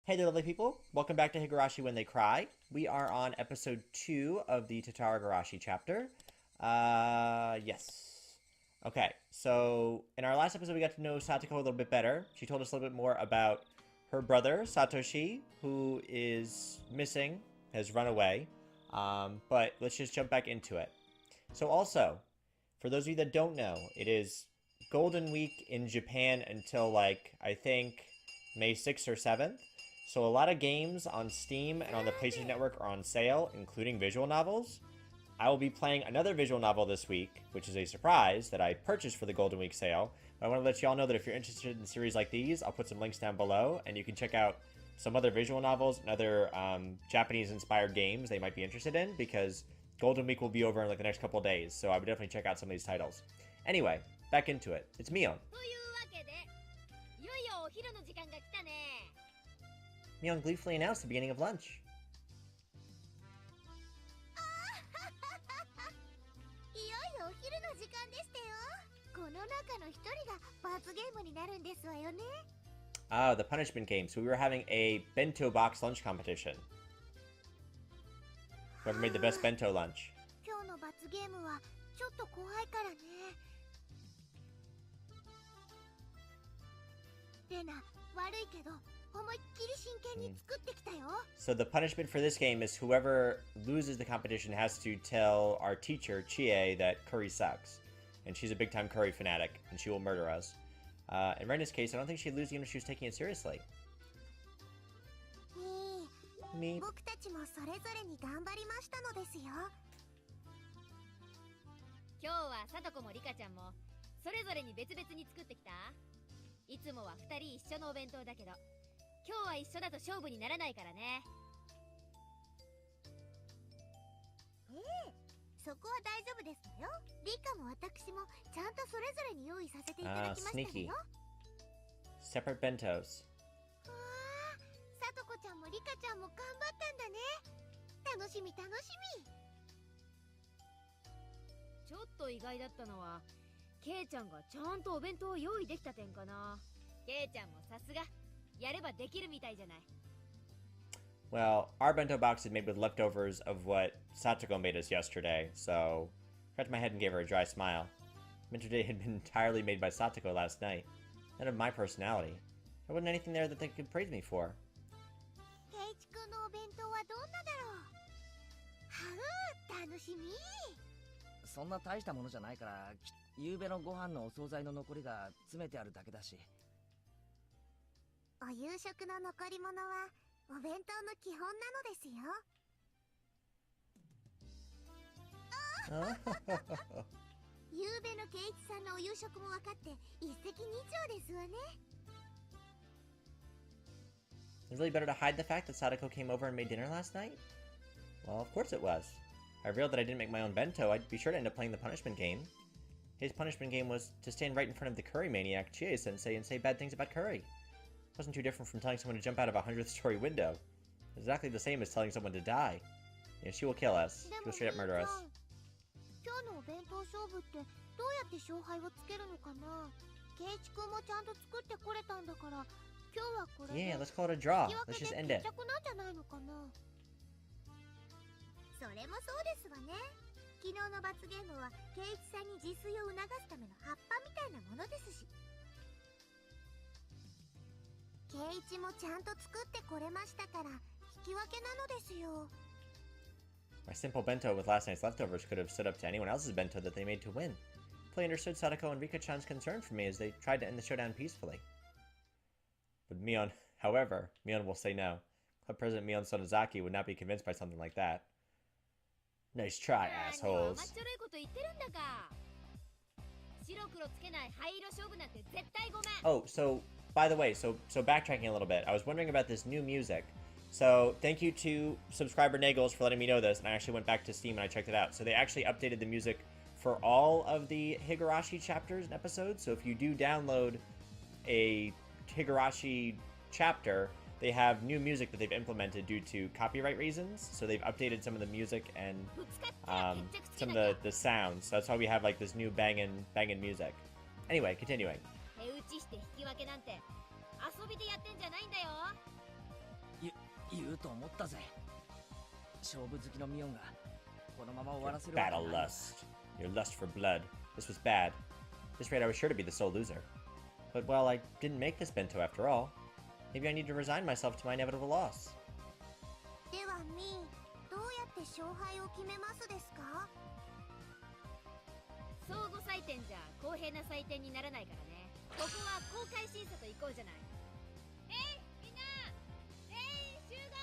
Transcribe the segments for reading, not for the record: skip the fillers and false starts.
Hey there, lovely people. Welcome back to Higurashi When They Cry. We are on episode 2 of the Tatarigoroshi chapter. Yes. Okay, so in our last episode, we got to know Satoko a little bit better. She told us a little bit more about her brother, Satoshi, who is missing, has run away. But let's just jump back into it. So also, for those of you that don't know, it is Golden Week in Japan until, I think May 6th or 7th. So a lot of games on Steam and on the PlayStation Network are on sale, including visual novels. I will be playing another visual novel this week, which is a surprise that I purchased for the Golden Week sale. But I want to let you all know that if you're interested in series like these, I'll put some links down below, and you can check out some other visual novels and other Japanese-inspired games they might be interested in, because Golden Week will be over in the next couple days, so I would definitely check out some of these titles. Anyway, back into it. It's Mion. Mion gleefully announced the beginning of lunch. Ah, the punishment game. So we were having a bento box lunch competition. Whoever made the best bento lunch. So the punishment for this game is whoever loses the competition has to tell our teacher, Chie, that curry sucks. And she's a big-time curry fanatic, and she will murder us. In Rena's case, I don't think she'd lose even if she was taking it seriously. Me. 今日はさとこもリカちゃんもそれぞれに別々に作ってきた。いつもは2人一緒のお弁当だけど、今日は一緒だと勝負にならないからね。そこは大丈夫ですよ。リカも私もちゃんとそれぞれに用意させていただきましたよ。Separate bentos. さとこちゃんもリカちゃんも頑張ったんだね。楽しみ楽しみ。ちょっと意外だったのは、ケイちゃんがちゃんとお弁当を用意できた点かな。ケイちゃんもさすが、やればできるみたいじゃない。Well, our bento box is made with leftovers of what Satoko made us yesterday, so I scratched my head and gave her a dry smile. Bento day had been entirely made by Satoko last night. None of my personality. There wasn't anything there that they could praise me for. ケイチ君のお弁当はどんなだろう。楽しみ。そんな大したものじゃないから、夕べのご飯のお惣菜の残りが詰めてあるだけだし。お夕食の残り物はお弁当の基本なのですよ。夕べのケイチさんのお夕食も分かって一石二鳥ですわね。Is it really better to hide the fact that Satoko came over and made dinner last night? Well, of course it was. If I revealed that I didn't make my own bento, I'd be sure to end up playing the punishment game. His punishment game was to stand right in front of the curry maniac, Chie-sensei, and say bad things about curry. It wasn't too different from telling someone to jump out of a 100th-story window. It's exactly the same as telling someone to die. Yeah, she will kill us. She will straight up murder us. 今日のお弁当勝負ってどうやって勝敗をつけるのかな。ケイチ君もちゃんと作ってこれたんだから、今日はこれで。Yeah, let's call it a draw. Let's just end it. 決着なんじゃないのかな。それもそうですわね。昨日の罰ゲームはケイチさんに自炊を促すための葉っぱみたいなものですし。ケイチもちゃんと作ってこれましたから引き分けなのですよ。My simple bento with last night's leftovers could have stood up to anyone else's bento that they made to win. Fully understood Satoko and Rika-chan's concern for me as they tried to end the showdown peacefully. But Mion, however, Mion will say no. Club President Mion Sonozaki would not be convinced by something like that. Nice try, assholes. Oh, so, by the way, so backtracking a little bit, I was wondering about this new music. So, thank you to subscriber Nagels for letting me know this, and I actually went back to Steam and I checked it out. So they actually updated the music for all of the Higurashi chapters and episodes. So if you do download a Higurashi chapter, they have new music that they've implemented due to copyright reasons. So they've updated some of the music and some of the sounds. So that's why we have like this new bangin' music. Anyway, continuing. 言うと思ったぜ。勝負好きのミオンがこのまま終わらせる Battle lust. Your lust for blood. This was bad. At this rate, I was sure to be the sole loser. But, well, I didn't make this bento after all. Maybe I need to resign myself to my inevitable loss. ではミー、どうやって勝敗を決めますですか？相互採点じゃ公平な採点にならないからね。ここは公開審査と行こうじゃない。みんな全員集合。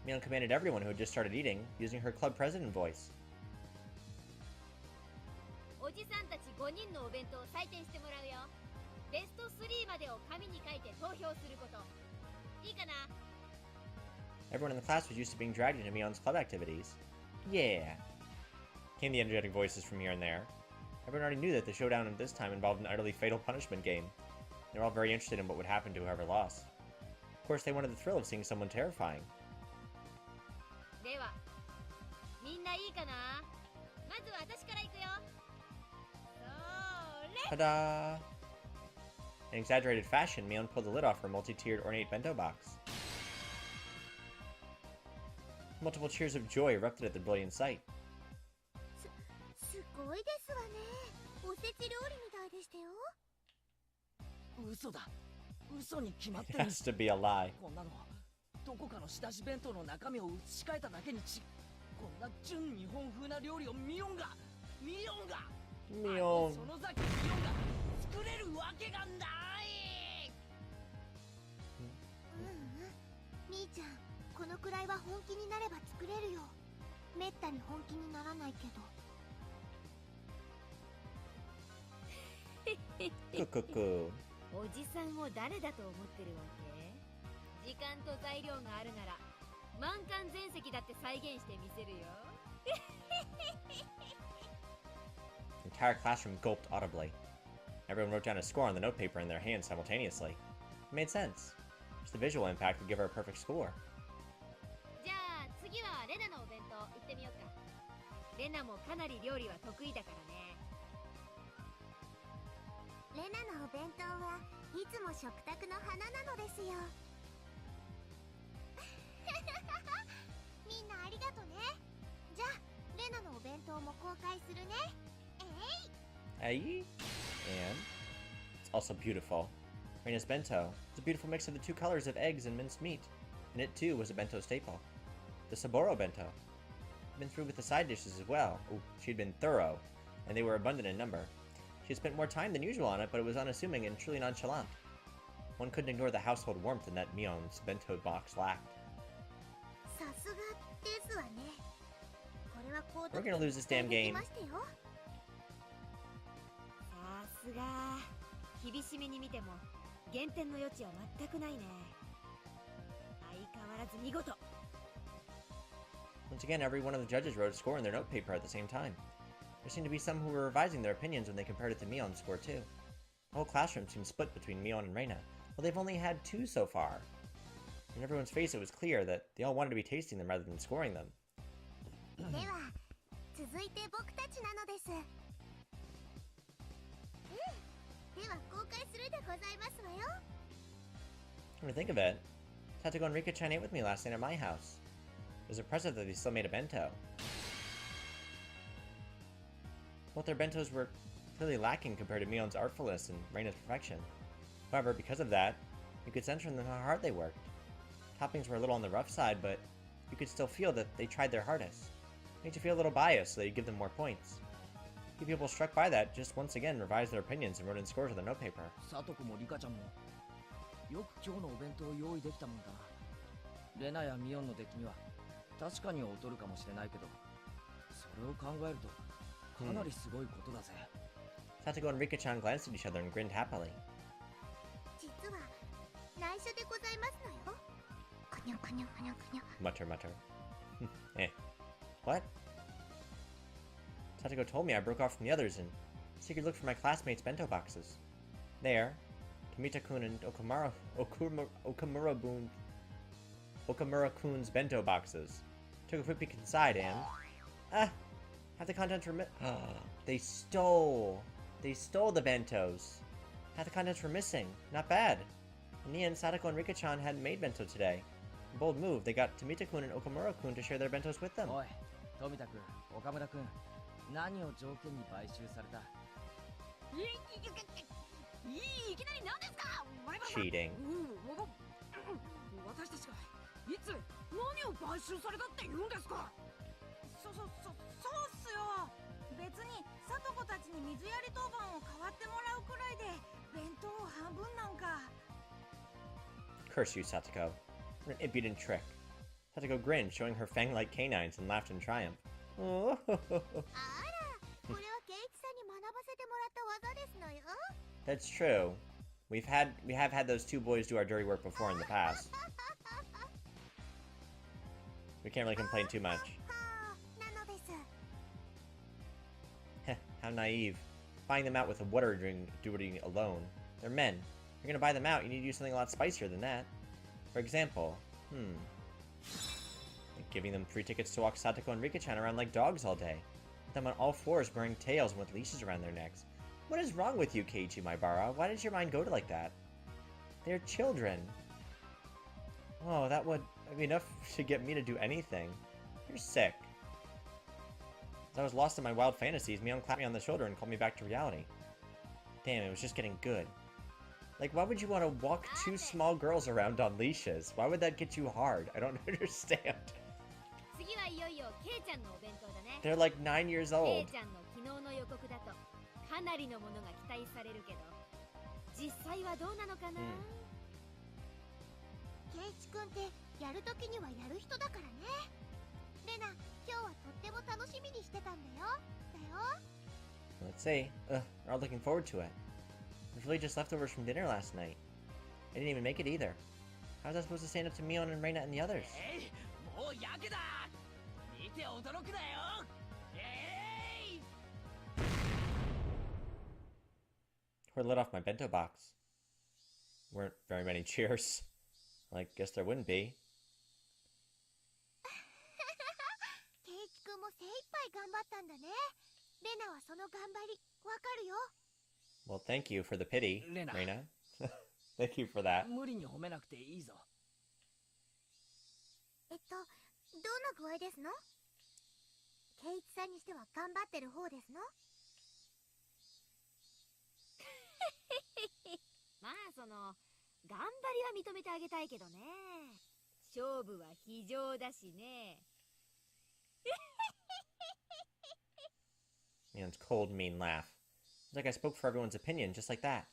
Mion commanded everyone who had just started eating, using her club president voice. おじさんたち5人のお弁当を採点してもらうよ。ベスト3までを紙に書いて投票すること。いいかな？ Everyone in the class was used to being dragged into Mion's club activities. Yeah. Came the energetic voices from here and there. Everyone already knew that the showdown at this time involved an utterly fatal punishment game. They were all very interested in what would happen to whoever lost. Of course, they wanted the thrill of seeing someone terrifying. では、みんないいかな？まずは私から行くよ。それ。 Ta-da! In exaggerated fashion, Mion pulled the lid off her multi-tiered ornate bento box. Multiple cheers of joy erupted at the brilliant sight. すごいですわね。おせち料理みたいでしたよ。嘘だ。嘘に決まっ It てる。 has to be a lie. こんなのどこかの仕出し弁当の中身を移し替えただけにこんな純日本風な料理をミオンが Mion. その先ミオンが作れるわけがない。みーちゃん、このくらいは本気になれば作れるよ。めったに本気にならないけど。Cuckoo. おじさんを誰だと思ってるわけ？時間と材料があるなら満館全席だって再現してみせるよ。 The entire classroom gulped audibly. Everyone wrote down a score on the notepaper in their hands simultaneously. It made sense. Just the visual impact would give her a perfect score. じゃあ次はレナのお弁当行ってみようか。レナもかなり料理は得意だからね。レナのお弁当はいつも食卓の花なのですよ。みんなありがとね。じゃあレナのお弁当も公開するね。Hey? And it's also beautiful. Reina's bento was a beautiful mix of the two colors of eggs and minced meat, and it too was a bento staple. The Saburo bento had been through with the side dishes as well. Ooh, she'd been thorough, and they were abundant in number. She had spent more time than usual on it, but it was unassuming and truly nonchalant. One couldn't ignore the household warmth in that Mion's bento box lacked. さすがですわね。これは高得 We're gonna lose this damn で game. きましたよ。さすが。厳しめに見ても減点の余地は全くないね。相変わらず見事。 Once again, every one of the judges wrote a score in their notepaper at the same time. There seemed to be some who were revising their opinions when they compared it to Mion's score too. The whole classroom seemed split between Mion and Reina. Well, they've only had 2 so far. In everyone's face, it was clear that they all wanted to be tasting them rather than scoring them. では続いて僕たちなのです。では公開するでございますわよ。 Come to think of it, Satoko and Rika-chan ate with me last night at my house. It was impressive that they still made a bento. Both their bentos were clearly lacking compared to Mion's artfulness and Reina's perfection. However, because of that, you could sense from them how hard they worked. Toppings were a little on the rough side, but you could still feel that they tried their hardest. It made you feel a little biased, so that you give them more points. Few people struck by that just once again revised their opinions and wrote in scores on their notepaper. サトコもリカちゃんもよく今日のお弁当を用意できたもんだな。レナやミオンの出来には確かに劣るかもしれないけど、それを考えるとかなりすごいことだぜ。Satoko and Rika-chan glanced at each other and grinned happily. 実は内緒でございますのよ。くにょくにょくにょくにょ。 Mutter, mutter. Eh. What? Satoko told me I broke off from the others and secretly looked for my classmates' bento boxes. There, Tomita-kun and Okamura-kun's bento boxes. Took a quick peek inside and... half the contents were They stole the bentos. Half the contents were missing. Not bad. In the end, Satoko and Rika-chan hadn't made bento today. A bold move, they got Tomita-kun and Okamura-kun to share their bentos with them. おい、富田君、岡村君、何を条件に買収された？いきなり何ですか？ Cheating. 私たちがいつ何を買収されたって言うんですか？そうっすよ。別にさとこたちに水やり当番を代わってもらうくらいで弁当を半分なんか。 Curse you, Satoko. What an impudent trick. Satoko grinned, showing her fang-like canines, and laughed in triumph. あら、これはケイチさんに学ばせてもらった技ですのよ。 That's true. We have had those two boys do our dirty work before in the past. We can't really complain too much. なのです。 Heh, how naive. Buying them out with a water duty alone. They're men. If you're gonna buy them out, you need to do something a lot spicier than that. For example, like giving them free tickets to walk Satoko and Rika-chan around like dogs all day. With them on all fours wearing tails and with leashes around their necks. What is wrong with you, Keiichi Maibara? Why did your mind go to like that? They're children. Oh, that would be enough to get me to do anything. You're sick. As I was lost in my wild fantasies, Mion clapped me on the shoulder and called me back to reality. Damn, it was just getting good. Like, why would you want to walk two small girls around on leashes? Why would that get you hard? I don't understand. 次はいよいよケイちゃんのお弁当だね。 They're like 9 years ケ old. イちゃんの昨日の予告だとかなりのものが期待されるけど、実際はどうなのかな。ケイチくんってやるときにはやる人だからね。レナ、今日はとっても楽しみにしてたんだよ。Let's see. We're all looking forward to it. It was really just leftovers from dinner last night. I didn't even make it either. How was I supposed to stand up to Mion and Reina and the others? もうやけだ。見て驚くなよ。Who lit off my bento box? Weren't very many cheers. I guess there wouldn't be. ケイチくんも精一杯頑張ったんだね。レナはその頑張りわかるよ。 Well, thank you for the pity, Reina. Reina. Thank you for that. 無理に褒めなくていいぞ。どんな具合ですの？ケイチさんにしては頑張ってる方ですの？まあその頑張りは認めてあげたいけどね。勝負は非常だしね。Mion's cold, mean laugh. It's like I spoke for everyone's opinion, just like that.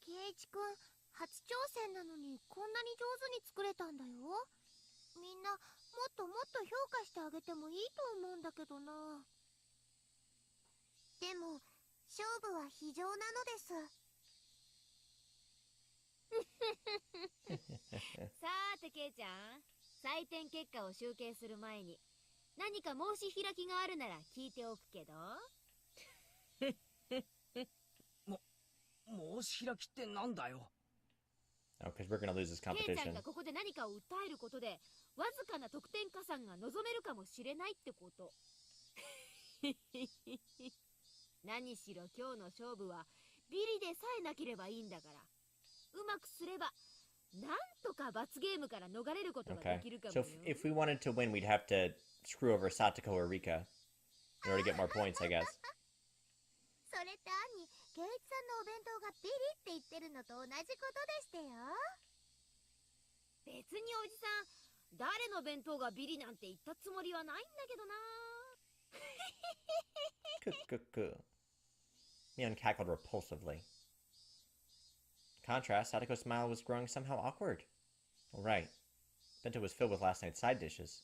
ケイチくん、初挑戦なのにこんなに上手に作れたんだよ。みんなもっともっと評価してあげてもいいと思うんだけどな。でも勝負は非常なのです。さーてケイちゃん、採点結果を集計する前に何か申し開きがあるなら聞いておくけど。申し開きってなんだよ。 Oh, because we're gonna lose this ケイちゃん competition. がここで何かを訴えることでわずかな得点加算が望めるかもしれないってこと。何しろ今日の勝負はビリでさえなければいいんだから、うまくすればなんとか罰ゲームから逃れることがで Okay. きるかも So よ。if we wanted to win, we'd have to screw over Satoko or Rika in order to get more points, I guess. それって暗にケイチさんのお弁当がビリって言ってるのと同じことでしてよ。別におじさん、誰の弁当がビリなんて言ったつもりはないんだけどな。Kukuku. Mion cackled repulsively. In contrast, Satoko's smile was growing somehow awkward. All right. Bento was filled with last night's side dishes.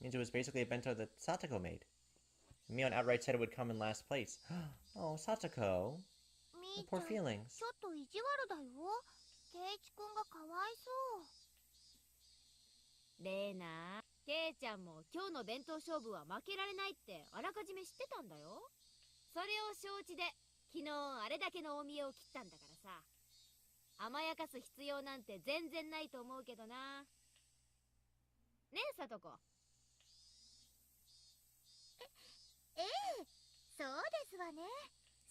Means it was basically a bento that Satoko made. Mion outright said it would come in last place. Oh, Satoko. みーち Poor ゃん、 feelings. ちょっと意地悪だよ。ケイチくんがかわいそう。レーナ、ケイちゃんも今日の弁当勝負は負けられないってあらかじめ知ってたんだよ。それを承知で昨日あれだけの大見栄を切ったんだからさ、甘やかす必要なんて全然ないと思うけどな。ねえ、さとこ。ええ、そうですわね。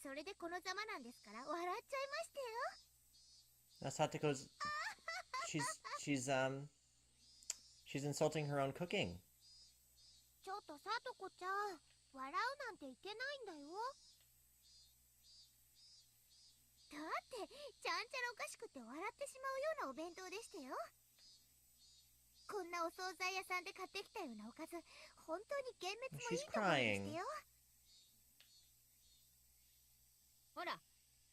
そそれでこのざまなんですから笑っちゃいましたよ。 Now Satoko's she's insulting her own cooking. ちょっとさとこちゃん、笑うなんていけないんだよ。だってちゃんちゃらおかしくて笑ってしまうようなお弁当でしたよ。こんなお惣菜屋さんで買ってきたようなおかず、本当に幻滅もいいところでしたよ。ほら、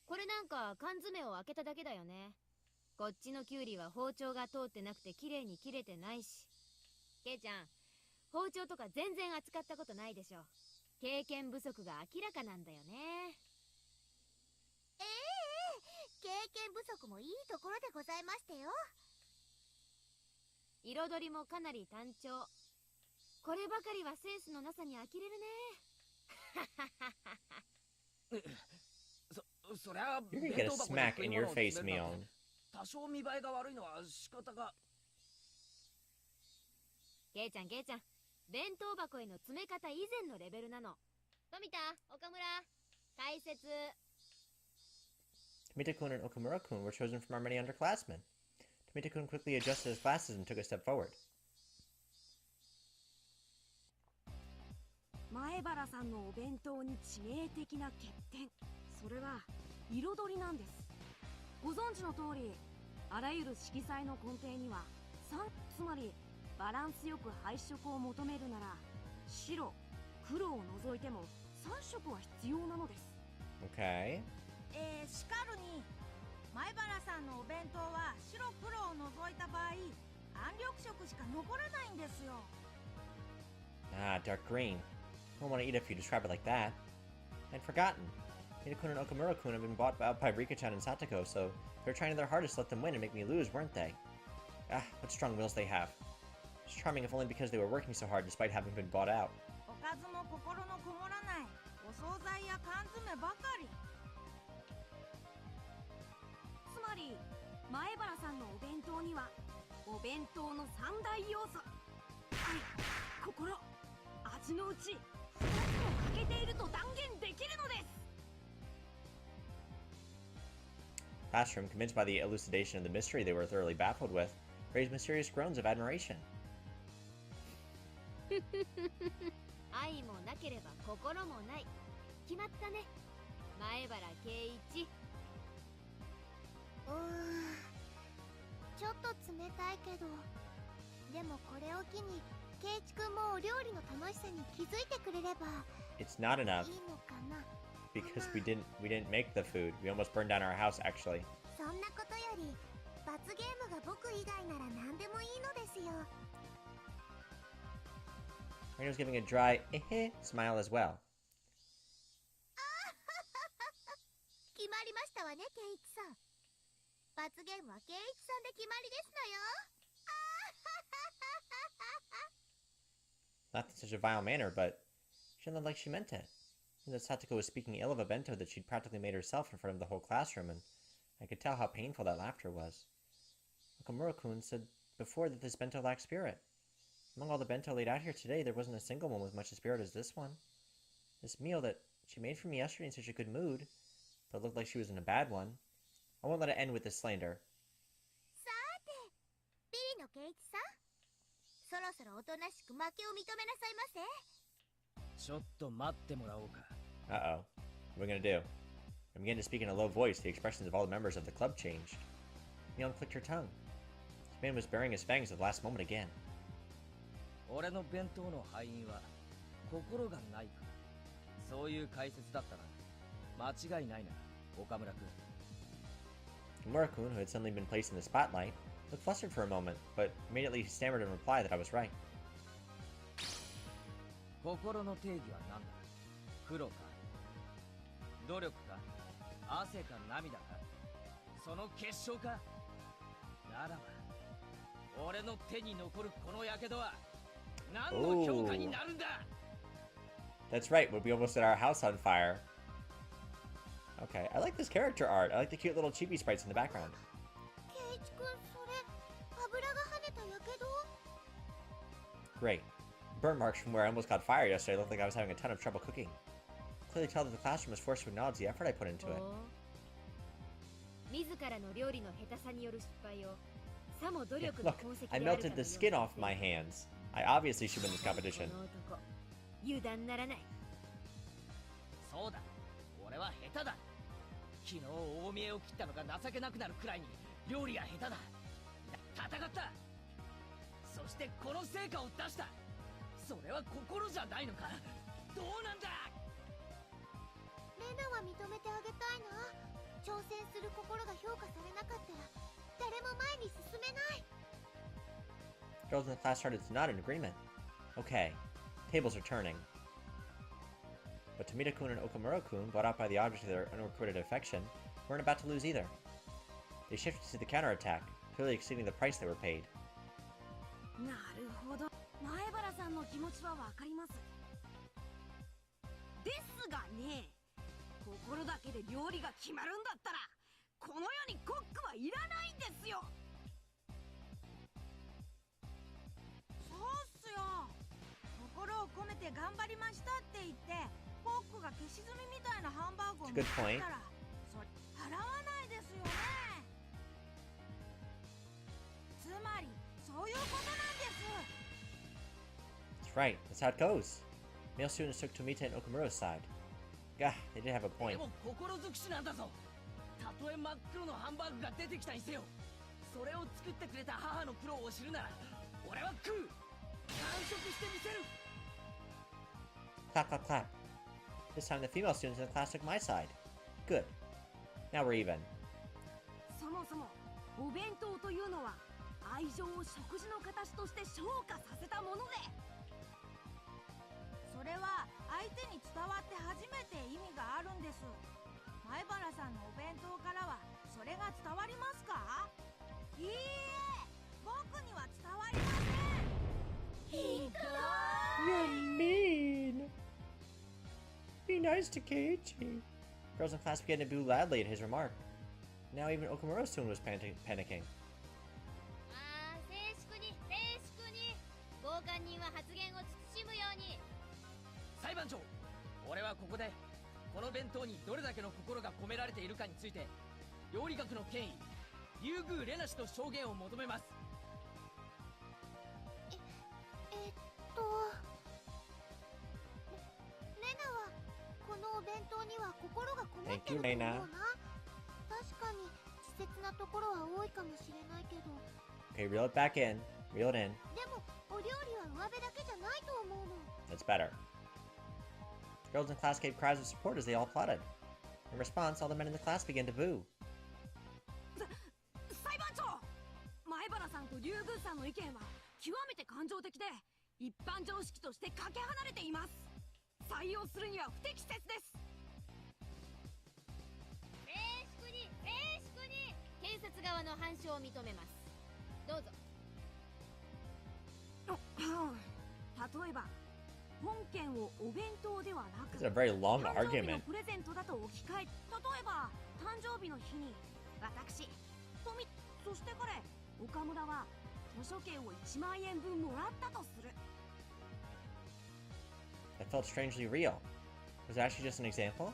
これなんか缶詰を開けただけだよね。こっちのキュウリは包丁が通ってなくて綺麗に切れてないし。ケイちゃん、包丁とか全然扱ったことないでしょ。経験不足が明らかなんだよね。経験不足もいいところでございましたよ。彩りもかなり単調。こればかりはセンスのなさに呆れるね。そりゃ You're gonna get a smack in your face, Mion. 多少見栄えが悪いのは仕方が。ケイちゃん、弁当箱への詰め方以前のレベルなの。富田、岡村、解説。Tomita-kun and Okamura-kun were chosen from our many underclassmen. Tomita-kun quickly adjusted his glasses and took a step forward. 前原さんのお弁当に致命的な欠点、それは彩りなんです。ご存知の通り、あらゆる色彩の根底には3、つまりバランスよく配色を求めるなら白、黒を除いても3色は必要なのです。 Okay. しかるに前原さんのお弁当は白黒を除いた場合、暗緑色しか残らないんですよ。 Ah, dark green. I don't want to eat it if you describe it like that. I'd forgotten. Tomita-kun and Okamura-kun have been bought out by Rika-chan and Satoko, so they're trying their hardest to let them win and make me lose, weren't they? Ah, what strong wills they have. It's charming if only because they were working so hard despite having been bought out. おかずも心のこもらないお惣菜や缶詰ばかり。つまり前原さんのお弁当にはお弁当の三大要素、愛、心、味のうち2つも欠けていると断言できるのです。 Classroom, convinced by the elucidation of the mystery they were thoroughly baffled with, raised mysterious groans of admiration. 愛もなければ心もない。決まったね、前原圭一。ちょっと冷たいけど、でもこれを機に圭一くんもお料理の楽しさに気づいてくれれば It's not い enough いのかな。 because we didn't make the food. We almost burned down our house actually. そんなことより罰ゲームが僕以外なら何でもいいのですよ。 Raina was giving a dry smile as well. 決まりましたわね、圭一さん。罰ゲームは圭一さんで決まりですのよ。 Not in such a vile manner, but she didn't look like she meant it. I knew that Satoko was speaking ill of a bento that she'd practically made herself in front of the whole classroom, and I could tell how painful that laughter was. Okamura-kun said before that this bento lacked spirit. Among all the bento laid out here today, there wasn't a single one with much spirit as this one. This meal that she made for me yesterday in such a good mood, but it looked like she was in a bad one. I won't let it end with this slander. さて、ビリの圭一さん、そろそろおとなしく負けを認めなさいませ。ちょっと待ってもらおうか。 Uh-oh. What are we gonna do? I began to speak in a low voice. The expressions of all the members of the club changed. Mion clicked her tongue. This man was burying his fangs at the last moment again. 俺の弁当の敗因は心がないから。そういう解説だったら間違いないな、岡村君。Kimura-kun, who had suddenly been placed in the spotlight, looked flustered for a moment, but immediately stammered in reply that I was right. 心の定義は何だ？黒か努力か汗か涙かその結晶か。ならば俺の手に残るこの火傷は何の評価になるんだ。 That's right, when we almost set our house on fire. Okay, I like this character art. I like the cute little chibi sprites in the background. 圭一くん、それ油が跳ねたやけど？ Great. Burn marks from where I almost caught fire yesterday looked like I was having a ton of trouble cooking. Clearly tell that the classroom was forced to acknowledge the effort I put into it. 自らの料理の下手さによる失敗をさも努 Yeah, 力の look, 功績 I であるか melted の the よう skin に off my hands. I obviously should win this competition. この男油断ならない。そうだ、俺は下手だ。昨日大見えを切ったのが情けなくなるくらいに料理が下手だ。戦った。そしてこの成果を出した。それは心じゃないのか。どうなんだ。レナは認めてあげたいな。挑戦する心が評価されなかったら誰も前に進めない。 Girls in the class started to nod in agreement. Okay, tables are turning. But Tomita-kun and Okamura-kun, brought out by the object of their unrequited affection, weren't about to lose either. They shifted to the counterattack, clearly exceeding the price they were paid. なるほど、前原さんの気持ちはわかります。ですがね、心だけで料理が決まるんだったらこの世にコックはいらないんですよ。そうっすよ。心を込めて頑張りましたって言ってコックが消し炭みたいなハンバーグを持ってきたらそれ払わないですよね。つまりそういうことなんです。 That's right, that's how it goes. Male students took Tomita and Okamura's side. Gah, they did have a で point. も心尽くしなんだぞ。たとえ真っ黒のハンバーグが出てきたにせよ、それを作ってくれた母の苦労を知るなら俺は食う。完食してみせる。 Clap, clap, clap. This time the female students in the class took my side. Good. Now we're even. そもそもお弁当というのは愛情を食事の形として昇華させたもので、それは相手に伝わって初めて意味があるんです。前原さんのお弁当からはそれが伝わりますか？いいえ、僕には伝わりません。ひどい。 You're mean. Be nice to Keiichi. Girls in class began to boo loudly at his remark. Now even Okamura's tune was panicking. ああ、静粛に静粛に。傍観人は発言を慎むように。裁判長、俺はここでこの弁当にどれだけの心が込められているかについて料理学の権威竜宮レナ氏の証言を求めます。レナはこのお弁当には心がこもって Thank you, ると思う Reina. な。確かに稚拙なところは多いかもしれないけど、 Okay, reel it back in. Reel it in. でもお料理は上辺だけじゃないと思うの。 That's better. Girls in class gave cries of support as they all applauded. In response, all the men in the class began to boo. 裁判長、前原さんと竜宮さんの意見は極めて感情的で一般常識としてかけ離れています。採用するには不適切です。静粛に静粛に。検察側の反証を認めます。どうぞ。例えば本件をお弁当ではなく This is a very long 誕生日の argument. プレゼントだと置き換え、例えば誕生日の日に私、富、そして彼、岡村は図書券を1万円分もらったとする。 That felt strangely real. Was it actually just an example?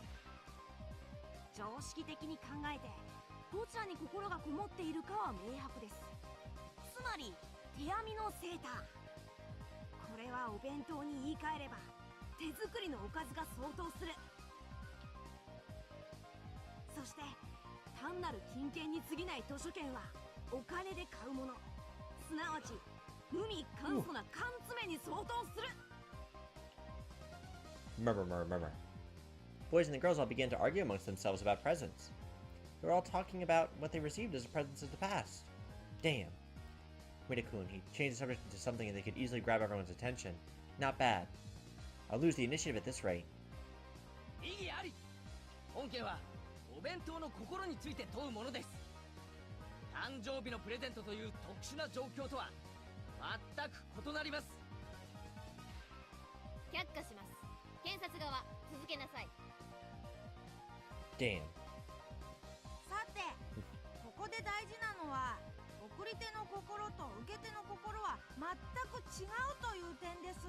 常識的に考えてどちらに心がこもっているかは明白です。つまり手編みのセーター、これはお弁当に言い換えれば手作りのおかずが相当する。そして単なる金券に過ぎない図書券はお金で買うもの、すなわち無味簡素な缶詰に相当する。 Murmur. Boys and the girls all began to argue amongst themselves about presents. They were all talking about what they received as presents of the past. Damn. Tomita-kun, he changed the subject into something that could easily grab everyone's attention. Not bad. I'll lose the initiative at this rate. 意義あり。本件はお弁当の心について問うものです。誕生日のプレゼントという特殊な状況とは全く異なります。却下します。検察側、続けなさい。 Damn. さて、ここで大事なのは送り手の心と受け手の心は全く違うという点です。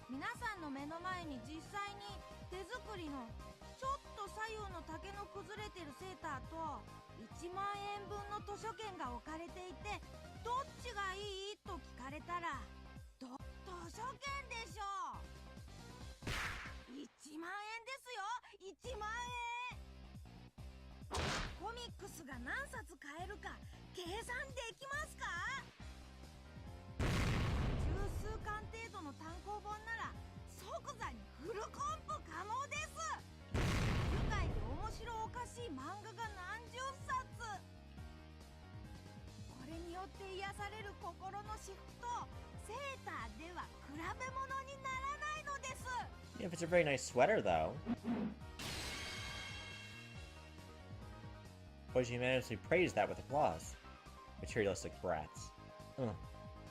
皆さんの目の前に実際に手作りのちょっと左右の竹の崩れてるセーターと1万円分の図書券が置かれていて、どっちがいいと聞かれたら図書券でしょ。1万円ですよ、1万円。コミックスが何冊買えるか計算できますか？十数巻程度の単行本なら即座にフルコンプ可能です。愉快で面白おかしい漫画が何十冊。これによって癒される心の至福とセーターでは比べ物にならないのです。 Yeah, if it's a very nice sweater, though. Boys unanimously praised that with applause. Materialistic brats. Ugh.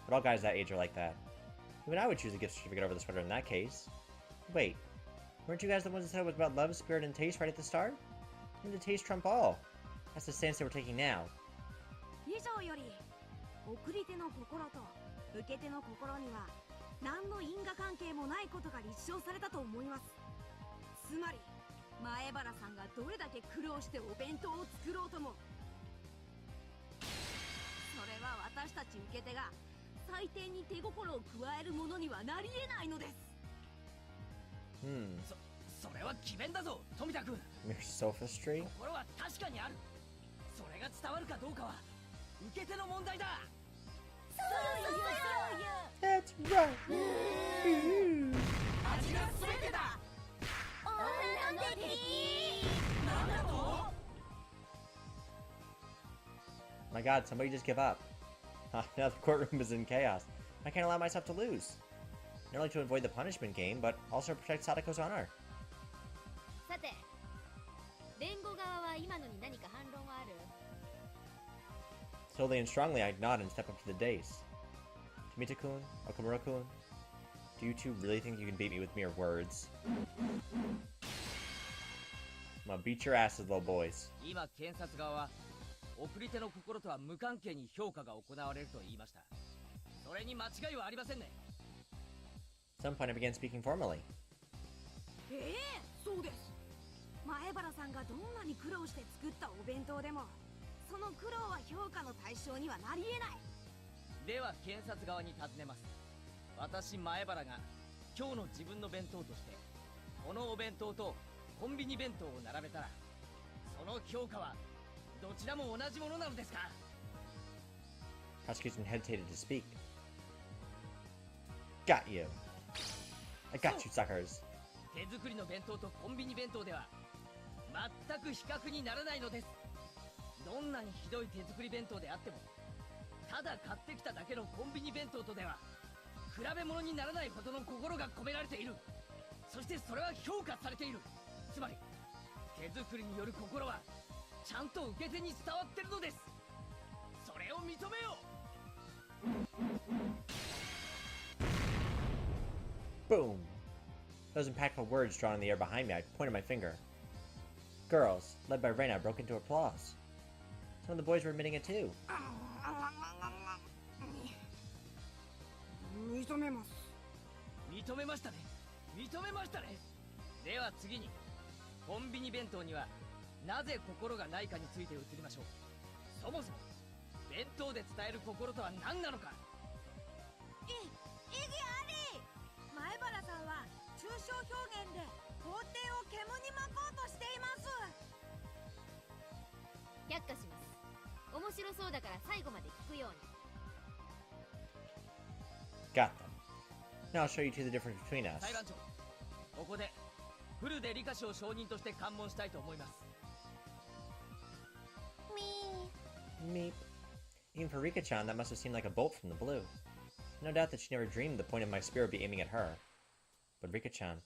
But all guys that age are like that. Even I would choose a gift certificate over the sweater in that case. Wait, weren't you guys the ones that said it was about love, spirit, and taste right at the start? And the taste trump all. That's the stance that we're taking now. 以上より送り手の心と受け手の心には何の因果関係もないことが立証されたと思います。つまり前原さんがどれだけ苦労してお弁当を作ろうとも、それは私たち受け手が採点に手心を加えるものにはなり得ないのです。それは詭弁だぞ、富田君。 Your sophistry? 心は確かにある。それが伝わるかどうかは受け手の問題だ。 That's right! 味が全てだ。 My god, somebody just give up. Now the courtroom is in chaos. I can't allow myself to lose. Not only to avoid the punishment game, but also protect Satoko's honor. さて、弁護側は今のに何か反論はある？ Slowly and strongly, I nod and step up to the dais. Tomita-kun, Okamura-kun, do you two really think you can beat me with mere words? I'm gonna beat your asses, little boys. 今検察側は送り手の心とは無関係に評価が行われると言いました。それに間違いはありませんね。 At some point, I began speaking formally. そうです。前原さんがどんなに苦労して作ったお弁当でもその苦労は評価の対象にはなり得ない。では検察側に尋ねます。私前原が今日の自分の弁当としてこのお弁当とコンビニ弁当を並べたらその評価はどちらも同じものなのですか？ Prosecution hesitated to speak. Got you. I got you, suckers. 手作りの弁当とコンビニ弁当では全く比較にならないのです。どんなにひどい手作り弁当であってもただ買ってきただけのコンビニ弁当とでは比べ物にならないほどの心が込められている。そしてそれは評価されている。つまり手作りによる心はちゃんと受け手に伝わってるのです。それを認めよう。 Boom. Those impactful words drawn in the air behind me, I pointed my finger. Girls, led by Reina, broke into applause. Some of the boys were admitting it too. 認めます。認めましたね。認めましたね。では次にコンビニ弁当にはなぜ心がないかについて移りましょう。そもそも弁当で伝える心とは何なのか。意義あり。前原さんは抽象表現で法廷を煙に巻こうとしています。却下します。面白そうだから最後まで聞くように。 Got them. Now I'll show you two the difference between us. 裁判長、ここでフルでリカ氏を証人として喚問したいと思います。 Meep. Even for Rika-chan, that must have seemed like a bolt from the blue. No doubt that she never dreamed the point of my spear would be aiming at her. But Rika-chan,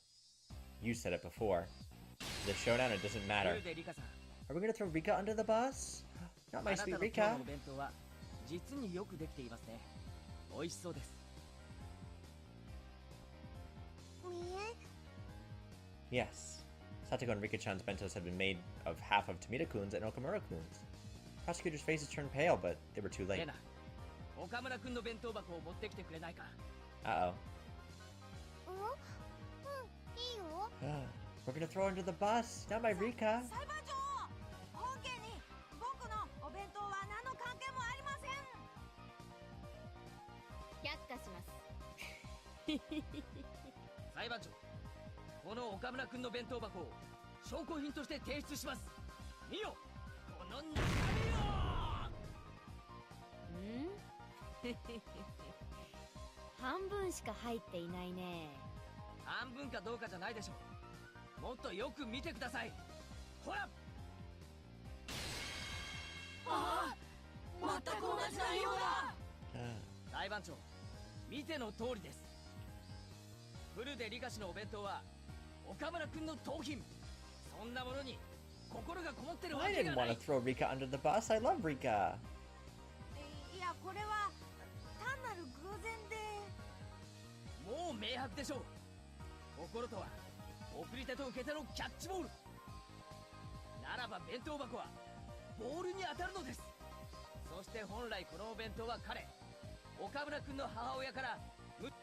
you said it before. The showdown, it doesn't フ matter. ルでリカさん、 Are we gonna throw Rika under the bus? Not あ my なた sweet の今日 Rika. のお弁当は実によくできていますね。美味しそうです。 Yes. Satoko and Rika-chan's bentos had been made of half of Tomita-kun's and Okamura-kun's. Prosecutors' faces turned pale, but they were too レ late. ナ、岡村君の弁当箱を持ってきてくれないか。 Uh-oh. いいよ。 We're gonna throw her under the bus. Not my Rika. 裁判長、本件に僕のお弁当は何の関係もありません。却下します。裁判長、この岡村君の弁当箱を証拠品として提出します。見よ、この中身を。半分しか入っていないね。半分かどうかじゃないでしょう。もっとよく見てください。ほら。ああ、全く同じ内容だ。裁判長、見ての通りです。フルでリカシのお弁当は岡村君の盗品。そんなものに心がこもってるわ I け didn't がな want い。 to throw Rika under the bus. I love Rika. いや、これは単なる偶然で。もう明白でしょう。心とは送り手と受け手のキャッチボールならば、弁当箱はボールに当たるのです。そして本来このお弁当は彼、岡村君の母親から、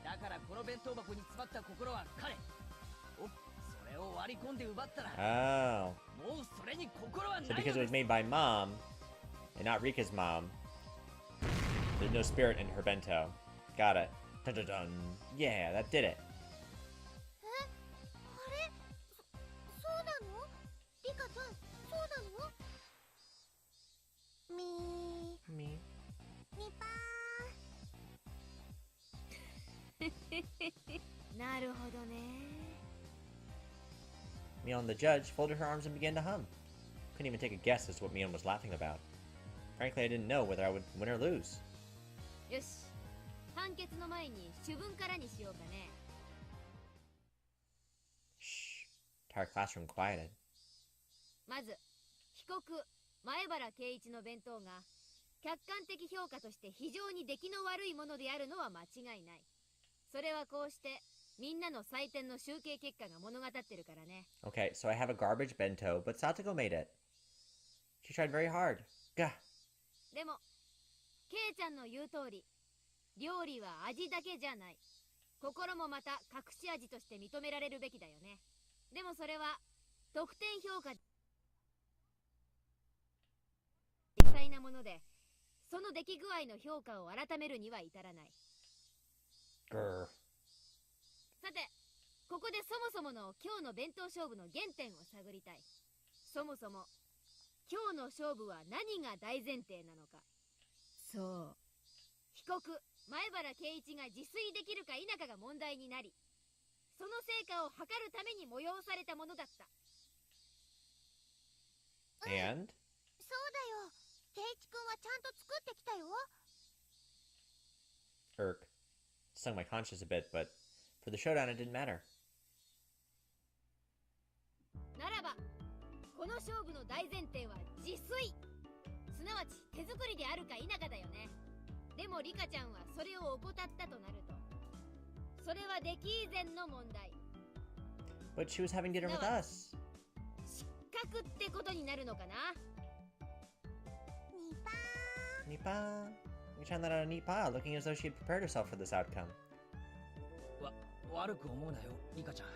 だからこの弁当箱に詰まった心は彼、それを割り込んで奪ったら、 Oh. もうそれに心はない So の because it で was す。 made by mom, and not Rika's mom, there's no spirit in her bento. Got it. Dun dun dun. Yeah, that did it. あれ、そうなの？リカちゃん、そうなの？Me. みぱなるほどね。 Mion the judge folded her arms and began to hum. Couldn't even take a guess as to what Mion was laughing about. Frankly, I didn't know whether I would win or lose. よし、判決の前に主文からにしようかね。 Shh. Entire classroom quieted. まず、被告前原圭一の弁当が客観的評価として非常に出来の悪いものであるのは間違いない。それはこうしてみんなの採点の集計結果が物語ってるからね。 Okay, so I have a garbage bento, but Satoko made it. She tried very hard. Gah. でも、ケイちゃんの言う通り、料理は味だけじゃない。心もまた隠し味として認められるべきだよね。でもそれは得点評価実際なもので、その出来具合の評価を改めるには至らない。 Grr. さて、ここでそもそもの今日の弁当勝負の原点を探りたい。そもそも今日の勝負は何が大前提なのか。そう、被告前原圭一が自炊できるか否かが問題になり、その成果を測るために催されたものだった。 And? そうだよ。圭一くんはちゃんと作ってきたよ。 Irk. Stung my conscience a bit, but for the showdown it didn't matter. ならば、この勝負の大前提は自炊、すなわち手作りであるか否かだよね。でもリカちゃんはそれを怠ったとなると、それは出来以前の問題。 But she was having dinner with us. 失格ってことになるのかな。みぱ Nipa. Mika-chan let out a neat paw, looking as though she had prepared herself for this outcome. 悪く思うなよ、リカちゃん。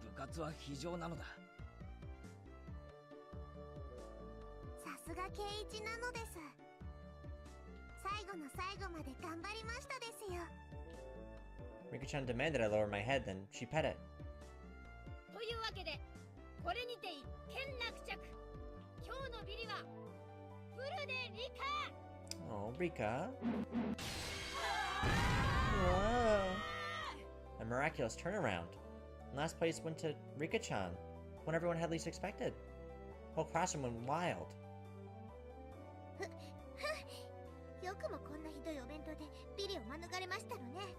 部活は非常なのだ。さすが圭一なのです。最後の最後まで頑張りましたですよ。 Mika-chan demanded I lower my head, then she pet it. というわけで、これにて一件落着。今日のビリはフルでリカ。 Oh, Rika. Whoa. A miraculous turnaround. Last place went to Rika-chan, when everyone had least expected. Whole classroom went wild. よくもこんなひどいお弁当でビリを免れましたのね。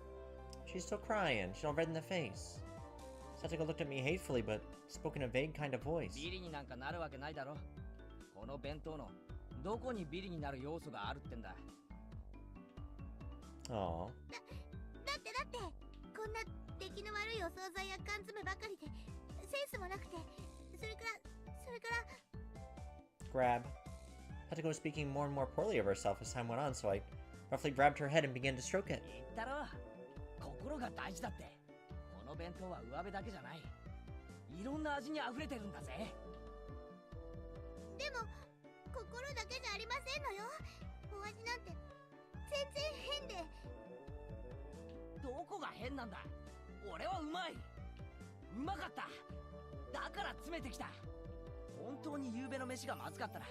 She's still crying. She's all red in the face. Satoko looked at me hatefully, but spoke in a vague kind of voice. ビリになんかなるわけないだろ。この弁当のどこにビリになる要素があるってんだ。 Aw. だってこんな出来の悪いお惣菜や缶詰ばかりでセンスもなくて、それから Grab. Satoko was speaking more and more poorly of herself as time went on, so I roughly grabbed her head and began to stroke it. 言ったろ、心が大事だって。こ弁当は上辺だけじゃない。いろんな味に溢れてるんだぜ。でも心だけじゃありませんのよ。お味なんて全然変で。どこが変なんだ。俺はうまい。うまかった。だから詰めてきた。本当に夕べの飯がまずかったら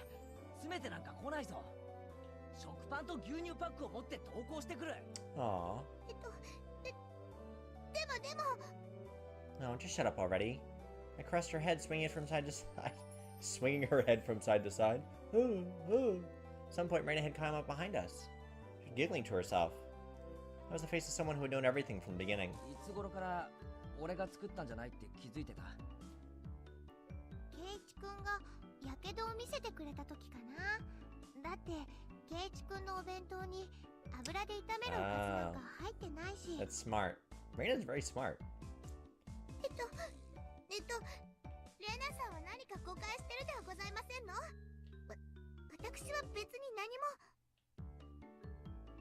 詰めてなんか来ないぞ。食パンと牛乳パックを持って投稿してくる。Aw. でも No, just shut up already. I caressed her head, swinging it from side to side. Swinging her head from side to side. At some point, Raina had come up behind us. She was giggling to herself. That was the face of someone who had known everything from the beginning. いつ頃から俺が作ったんじゃないって気づいてた。圭一くんがやけどを見せてくれた時かな。だって圭一くんのお弁当に油で炒めるおかずなんか入ってないし。That's smart. Raina's very smart. レナさんは何か誤解してるではございませんの？私は別に何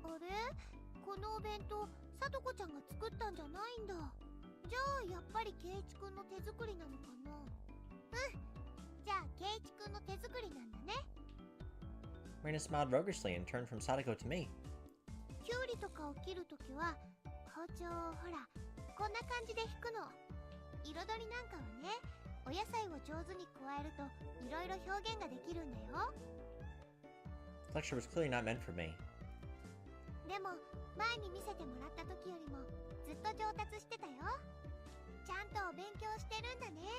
も。あれ？このお弁当、さとこちゃんが作ったんじゃないんだ。じゃあやっぱり圭一くんの手作りなのかな？じゃあ圭一くんの手作りなんだね。Raina smiled roguishly and turned from Satoko to me. きゅうりとかを切るときは包丁をほらこんな感じで引くの。彩りなんかはね、お野菜を上手に加えるといろいろ表現ができるんだよ。 The lecture was clearly not meant for me. でも前に見せてもらった時よりもずっと上達してたよ。ちゃんとお勉強してるんだね。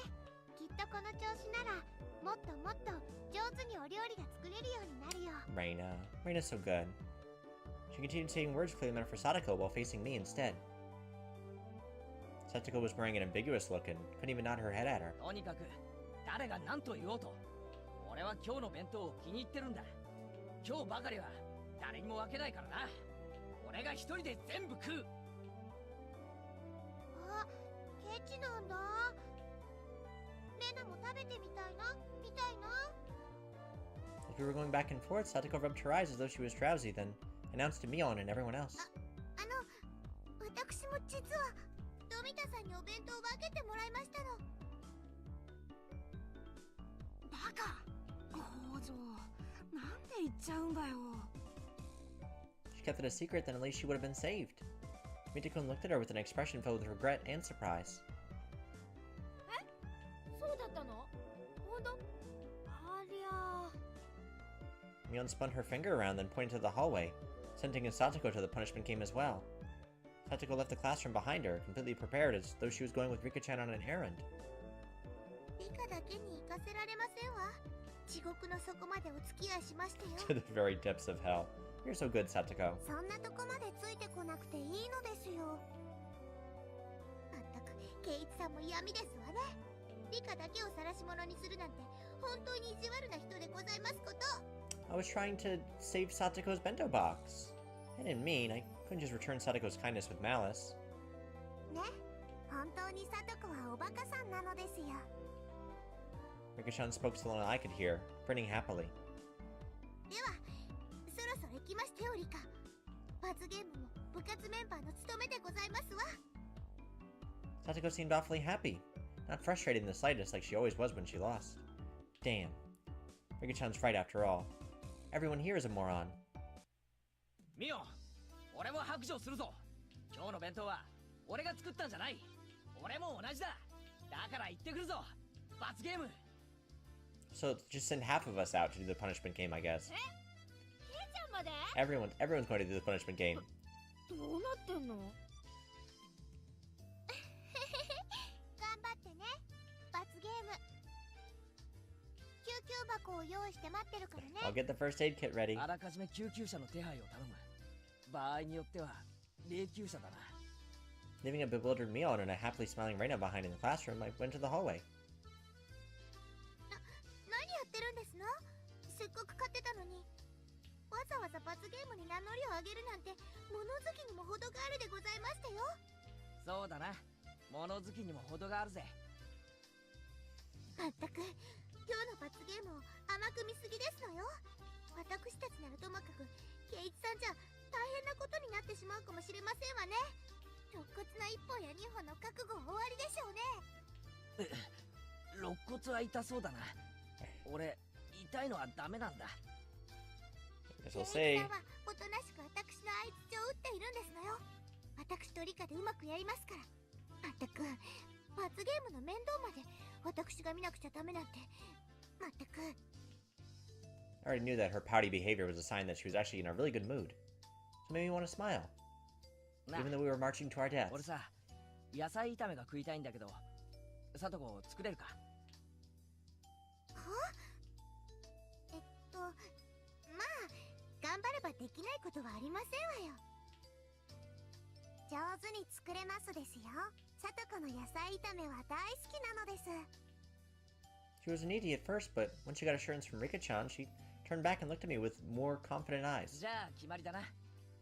きっとこの調子ならもっともっと上手にお料理が作れるようになるよ。Raina's so good. She continued saying words clearly meant for Satoko while facing me instead. Satoko was wearing an ambiguous look and couldn't even nod her head at her. とにかく誰が何と言おうと俺は今日の弁当を気に入ってるんだ。今日ばかりは誰にも分けないからな。俺が一人で全部食う。あ、ケチなんだ。レナも食べてみたいな。 As we were going back and forth, Satoko rubbed her eyes as though she was drowsy, then announced to Mion and everyone else. 私も実は富田さんにお弁当を分けてもらいましたの。バカ、工場、なんで言っちゃうんだよ。 She kept it a secret, then at least she would have been saved. Mitakun looked at her with an expression filled with regret and surprise. そうだったの？本当？ありゃー。 Mion spun her finger around, then pointed to the hallway, sending Satoko to the punishment game as well. Satoko left the classroom behind her, completely prepared as though she was going with Rika-chan on an errand. 理科だけに行かせられませんわ。地獄の底までお付き合いしましたよ。 To the very depths of hell. You're so good, Satoko. そんなとこまでついてこなくていいのですよ。まったく圭一さんも嫌味ですわね。理科だけを晒し者にするなんて本当に意地悪な人でございますこと。 I was trying to save Satoko's bento box. I didn't mean. I couldn't just return Satoko's kindness with malice. ね、本当にさとこはおバカさんなのですよ。 Rika-chan spoke so long I could hear, grinning happily. では、そろそろ行きましてよ、リカ。罰ゲームも部活メンバーの務めでございますわ。 Satoko seemed awfully happy, not frustrated in the slightest like she always was when she lost. Damn. Rika-chan's right after all. Everyone here is a moron. ミオ、俺も白状するぞ。今日の弁当は俺が作ったんじゃない。俺も同じだ。だから行ってくるぞ。罰ゲーム。 So just send half of us out to do the punishment game, I guess. ケイちゃんまで？ Everyone's going to do the punishment game. どうなってんの？頑張ってね、罰ゲーム。救急箱を用意して待ってるからね。 I'll get the first aid kit ready. あらかじめ救急車の手配を頼む。場合によっては霊柩車だな。 Leaving a bewildered Mion and a happily smiling Reina behind in the classroom, I went to the hallway. 何やってるんですの？せっかく買ってたのに。わざわざ罰ゲームに名乗りを上げるなんて物好きにも程があるでございましたよ。そうだな。物好きにも程があるぜ。まったく今日の罰ゲームを甘く見すぎですのよ。私たちならともかく圭一さんじゃ大変なことになってしまうかもしれませんわね。肋骨の1本や2本の覚悟は終わりでしょうね。肋骨は痛そうだな。俺、痛いのはダメなんだ。Guess we'll ケイ see. さんはおとなしく私の相槌を打っているんですのよ。私と理科でうまくやりますから。まったく罰ゲームの面倒まで私が見なくちゃダメなんて。まったく。 I already knew that her pouty behavior was a sign that she was actually in a really good mood. So it made me want to smile, な even though we were marching to our 俺 deaths. さ、野菜炒めが食いたいんだけど、さとこ作れるか？はまあ頑張ればできないことはありませんわよ。上手に作れますですよ。さとこの野菜炒めは大好きなのです。 She was needy at first, but when she got assurance from Rika-chan, she turned back and looked at me with more confident eyes. じゃあ決まりだな。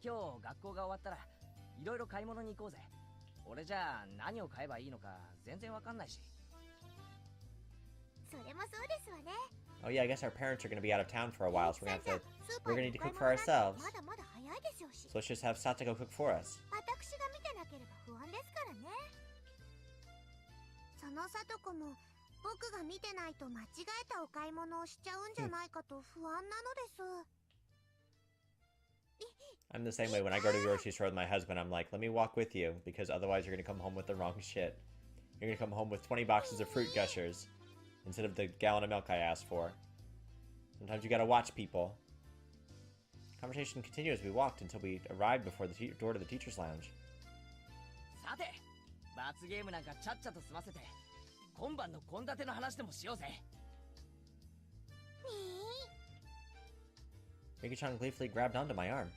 今日学校が終わったらいろいろ買い物に行こうぜ。俺じゃあ何を買えばいいのか全然わかんないし。それもそうですわね。 Oh yeah, I guess our parents are going to be out of town for a while, so we're going to have to... スーパー we're で gonna need to お買い cook 物 for なんて ourselves. まだまだ早いでしょうし。 So let's just have Satoko cook for us. 私が見てなければ不安ですからね。そのさとこも僕が見てないと間違えたお買い物をしちゃうんじゃないかと不安なのです。 I'm the same way when I go to the grocery store with my husband. I'm like, let me walk with you, because otherwise you're going to come home with the wrong shit. You're going to come home with 20 boxes of fruit gushers instead of the gallon of milk I asked for. Sometimes you gotta watch people. Conversation continued as we walked until we arrived before the door to the teacher's lounge. さて、罰ゲームなんかちゃっちゃと済ませて、今晩の献立の話でもしようぜ。Rika-chan gleefully grabbed onto my arm.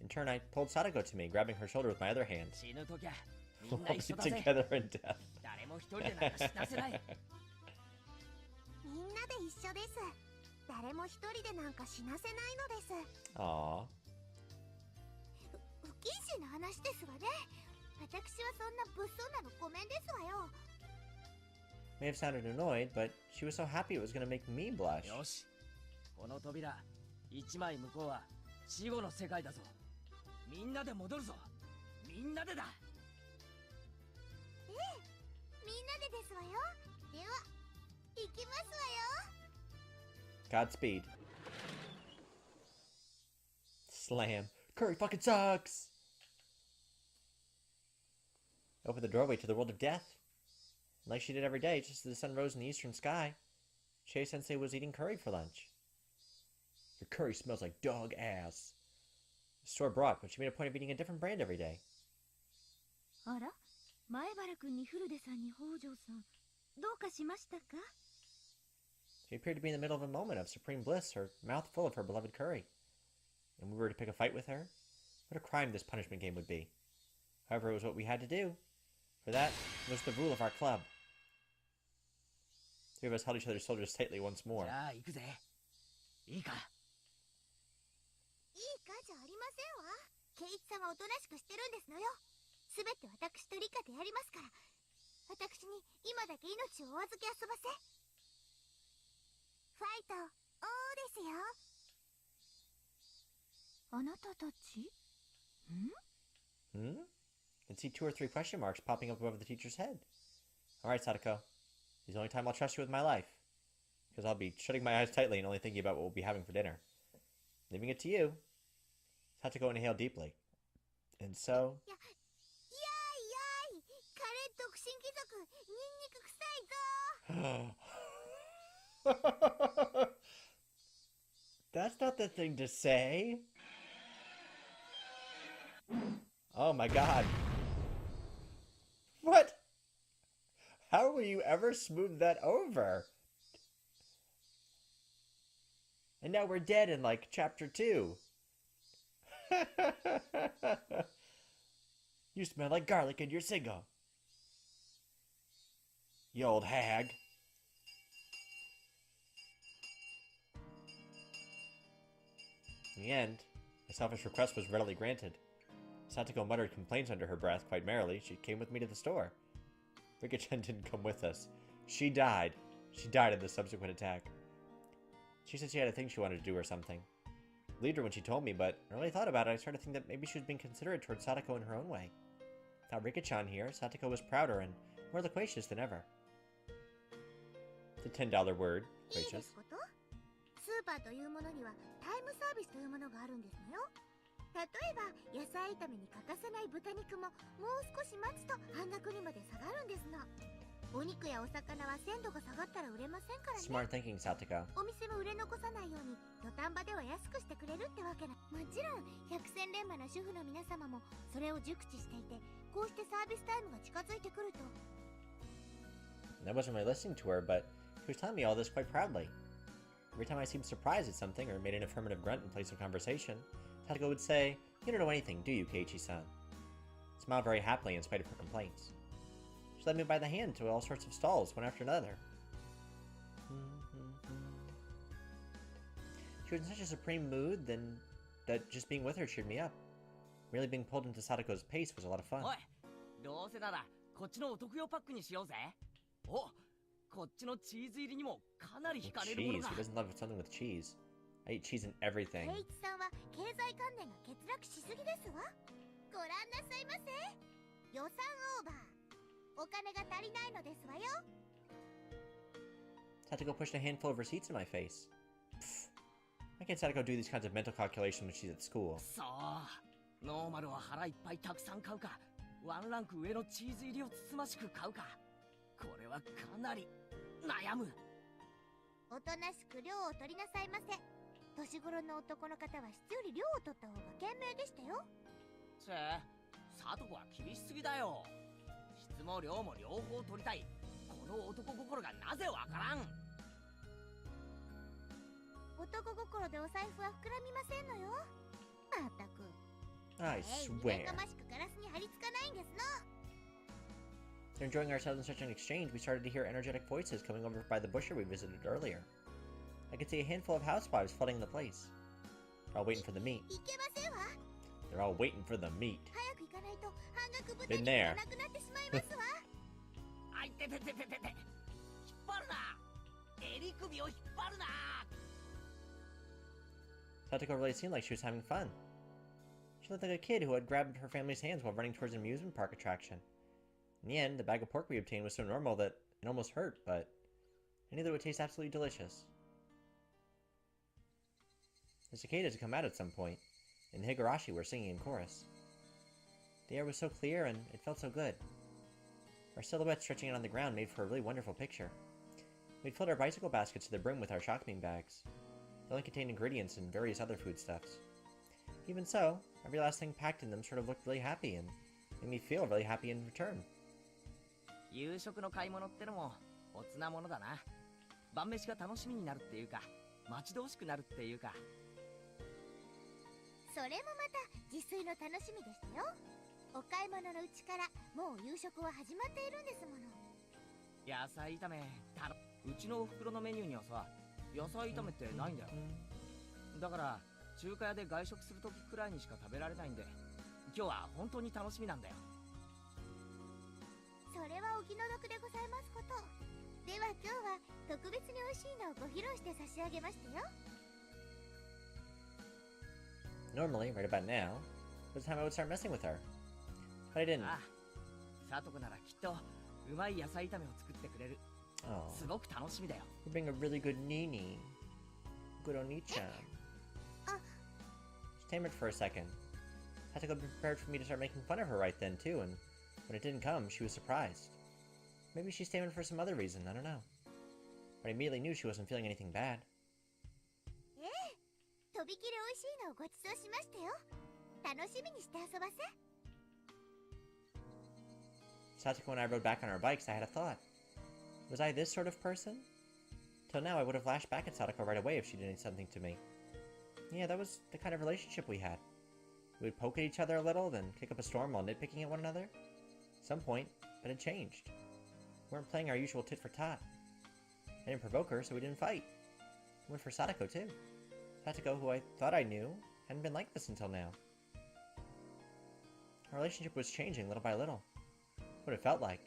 In turn, I pulled Satoko to me, grabbing her shoulder with my other hand. 死ぬときゃみ We'll んな be 一緒だぜ。 together in death. 誰も一人でなんか死なせない。みんなで一緒です。誰も一人でなんか死なせないのです。 Aww. 不謹慎な話ですわね。私はそんな物騒なのごめんですわよ。 May have sounded annoyed, but she was so happy it was going to make me blush. よし、この扉、一枚向こうは死後の世界だぞ。みんなで戻るぞ。みんなでだ。ええ、みんなでですわよ。では、行きますわよ。 Godspeed. Slam. Curry fucking sucks! Opened the doorway to the world of death. Like she did every day, just as the sun rose in the eastern sky, Chie-sensei was eating curry for lunch. Your curry smells like dog ass. The store brought, but she made a point of eating a different brand every day. あら、前原君に古出さんに北条さん、どうかしましたか？ She appeared to be in the middle of a moment of supreme bliss, her mouth full of her beloved curry. And we were to pick a fight with her? What a crime this punishment game would be. However, it was what we had to do. For that was the rule of our club. Three of us held each other's shoulders tightly once more. じゃあ行くぜ。いいか。いいかじゃありませんわ。圭一さんはおとなしくしてるんですのよ。すべて私と理科でやりますから。私に今だけ命をお預け遊ばせ。ファイト、おーですよ。あなたたち？ん？ Hmm? I can see 2 or 3 question marks popping up above the teacher's head. Alright, Satoko. This is the only time I'll trust you with my life. Because I'll be shutting my eyes tightly and only thinking about what we'll be having for dinner. Leaving it to you. Satoko inhaled deeply. And so... やーい。カレー独身貴族、ニンニク臭いぞ。 That's not the thing to say. Oh my god. What? How will you ever smooth that over? And now we're dead in like chapter 2. You smell like garlic and you're single. You old hag. In the end, my selfish request was readily granted. Satoko muttered complaints under her breath quite merrily. She came with me to the store. Rika-chan didn't come with us. She died. She died in the subsequent attack. She said she had a thing she wanted to do or something. I believed her when she told me, but when I really thought about it, I started to think that maybe she was being considerate towards Satoko in her own way. Without Rika-chan here, Satoko was prouder and more loquacious than ever. The $10 word, いいで loquacious. すこと。スーパーというものにはタイムサービスというものがあるんですのよ。例えば野菜炒めに欠かせない豚肉ももう少し待つと半額にまで下がるんですの。お肉やお魚は鮮度が下がったら売れませんからね。 Smart thinking, Satoko. お店も売れ残さないように土壇場では安くしてくれるってわけな。もちろん百戦錬磨の主婦の皆様もそれを熟知していて、こうしてサービスタイムが近づいてくると。 I wasn't really listening to her, but she was telling me all this quite proudly. Every time I seemed surprised at something or made an affirmative grunt in place of conversation, Satoko would say, "You don't know anything, do you, Keiichi-san?" Smiled very happily in spite of her complaints. She led me by the hand to all sorts of stalls, one after another. She was in such a supreme mood that just being with her cheered me up. Really being pulled into Satoko's pace was a lot of fun. おい、どうせならこっちのお得用パックにしようぜ。お、こっちのチーズ入りにもかなり惹かれるもの Cheese. が。 Who doesn't love something with cheese? I eat cheese in everything. 圭一さんは経済観念が欠落しすぎですわ。ご覧なさいませ。予算オーバー。お金が足りないのですわよ。 Satoko pushed a handful of receipts in my face. Pfft. Why can't Satoko do these kinds of mental calculations when she's at school? そう、ノーマルは腹いっぱいたくさん買うか、ワンランク上のチーズ入りをつつましく買うか、これはかなり悩む。おとなしく量を取りなさいませ。年頃の男の方は質より量を取った方が賢明でしたよ。チェ、サトコは厳しすぎだよ。質も量も両方取りたい、この男心がなぜわからん。男心でお財布は膨らみませんのよ。まったく。I 未 swear. 練がましくガラスに貼り付かないんですの。 After enjoying ourselves in such an exchange, we started to hear energetic voices coming over by the butcher we visited earlier. I could see a handful of housewives flooding the place. They're all waiting for the meat. いけませんわ。 They're all waiting for the meat. 早く行かないと半額豚 Been 肉 there. がなくなってしまいますわ。あいてててててて、引っ張るな。襟首を引っ張るな。Satoko really seemed like she was having fun. She looked like a kid who had grabbed her family's hands while running towards an amusement park attraction. In the end, the bag of pork we obtained was so normal that it almost hurt, but I knew that it would taste absolutely delicious. The cicadas had come out at some point, and the Higurashi were singing in chorus. The air was so clear and it felt so good. Our silhouettes stretching out on the ground made for a really wonderful picture. We'd filled our bicycle baskets to the brim with our shopping bags. They only contained ingredients and various other foodstuffs. Even so, every last thing packed in them sort of looked really happy and made me feel really happy in return. 夕食の買い物ってのもおつなものだな。晩飯が楽しみになるっていうか、待ち遠しくなるっていうか。それもまた自炊の楽しみでしたよ。お買い物のうちからもう夕食は始まっているんですもの。野菜炒めうちのお袋のメニューにはさ、野菜炒めってないんだよ。だから中華屋で外食するときくらいにしか食べられないんで、今日は本当に楽しみなんだよ。それはお気の毒でございますこと。では今日は特別に美味しいのをご披露して差し上げましたよ。 Normally, right about now, was the time I would start messing with her. But I didn't. ああ、サトコならきっとうまい野菜炒めを作ってくれる。 Oh, すごく楽しみだよ。 you're being a really good Nini. Good Oni-chan. She stammered for a second. Satoko had been prepared for me to start making fun of her right then, too, and when it didn't come, she was surprised. Maybe she stammered for some other reason, I don't know. But I immediately knew she wasn't feeling anything bad. ええ、とびきり美味しいのをごちそうしましたよ。楽しみにして遊ばせ。 Satoko and I rode back on our bikes. I had a thought. Was I this sort of person? Till now, I would have lashed back at Satoko right away if she did something to me. Yeah, that was the kind of relationship we had. We would poke at each other a little, then kick up a storm while nitpicking at one another. At some point, it had changed. We weren't playing our usual tit for tat. I didn't provoke her, so we didn't fight. I went for Satoko, too. Satoko, who I thought I knew, hadn't been like this until now. Our relationship was changing little by little. What it felt like.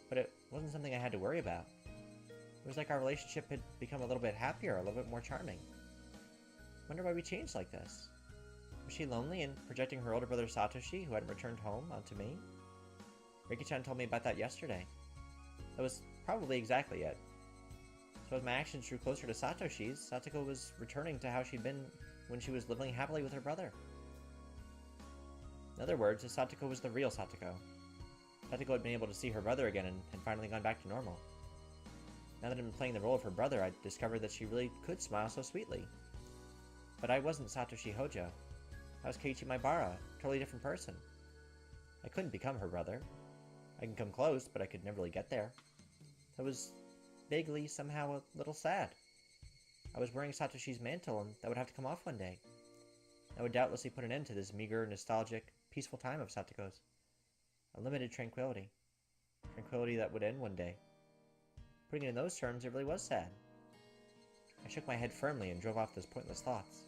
But it wasn't something I had to worry about. It was like our relationship had become a little bit happier, a little bit more charming. Wonder why we changed like this. Was she lonely and projecting her older brother Satoshi, who hadn't returned home, onto me? Riki-chan told me about that yesterday. That was probably exactly it. So as my actions drew closer to Satoshi's, Satoko was returning to how she'd been when she was living happily with her brother. In other words, Satoko was the real Satoko. Satoko had been able to see her brother again and had finally gone back to normal. Now that I'd been playing the role of her brother, I discovered that she really could smile so sweetly. But I wasn't Satoshi Hojo. I was Keiichi Maibara, a totally different person. I couldn't become her brother. I can come close, but I could never really get there. I was vaguely, somehow, a little sad. I was wearing Satoshi's mantle, and that would have to come off one day. That would doubtlessly put an end to this meager, nostalgic, peaceful time of Satoko's. A limited tranquility. Tranquility that would end one day. Putting it in those terms, it really was sad. I shook my head firmly and drove off those pointless thoughts.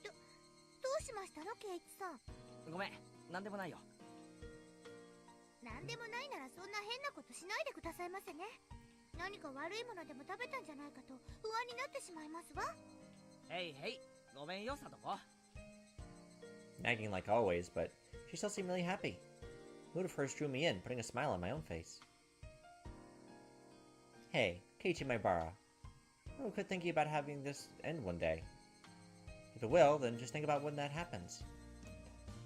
どうしましたのケイイチさん。ごめん、なんでもないよ。なんでもないならそんな変なことしないでくださいませね。何か悪いものでも食べたんじゃないかと不安になってしまいますわ。へいへい、ごめんよ、サトコ。Nagging like always, but she still seemed really happy. The mood of hers drew me in, putting a smile on my own face. Hey, Keiichi Maibara. Who could think about having this end one day? If it will, then just think about when that happens.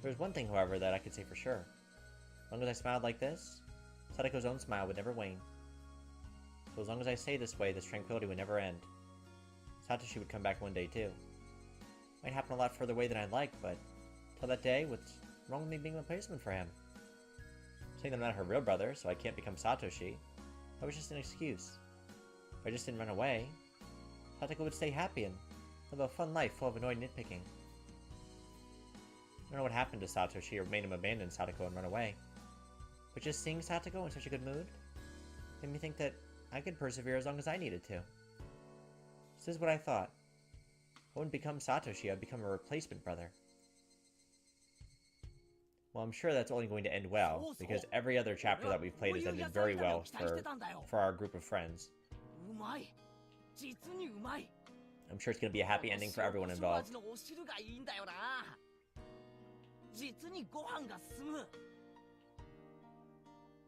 There was one thing, however, that I could say for sure. As long as I smiled like this, Satoko's own smile would never wane. So as long as I stay this way, this tranquility would never end. Satoshi would come back one day too. Might happen a lot further away than I'd like, but till that day, what's wrong with me being a replacement for him? Saying that I'm not her real brother, so I can't become Satoshi, that was just an excuse. If I just didn't run away, Satoko would stay happy and live a fun life full of annoyed nitpicking. I don't know what happened to Satoshi or made him abandon Satoko and run away, but just seeing Satoko in such a good mood made me think that I could persevere as long as I needed to. This is what I thought. I wouldn't become Satoshi, I'd become a replacement brother. Well, I'm sure that's only going to end well, because every other chapter that we've played has ended very well for our group of friends. I'm sure it's going to be a happy ending for everyone involved.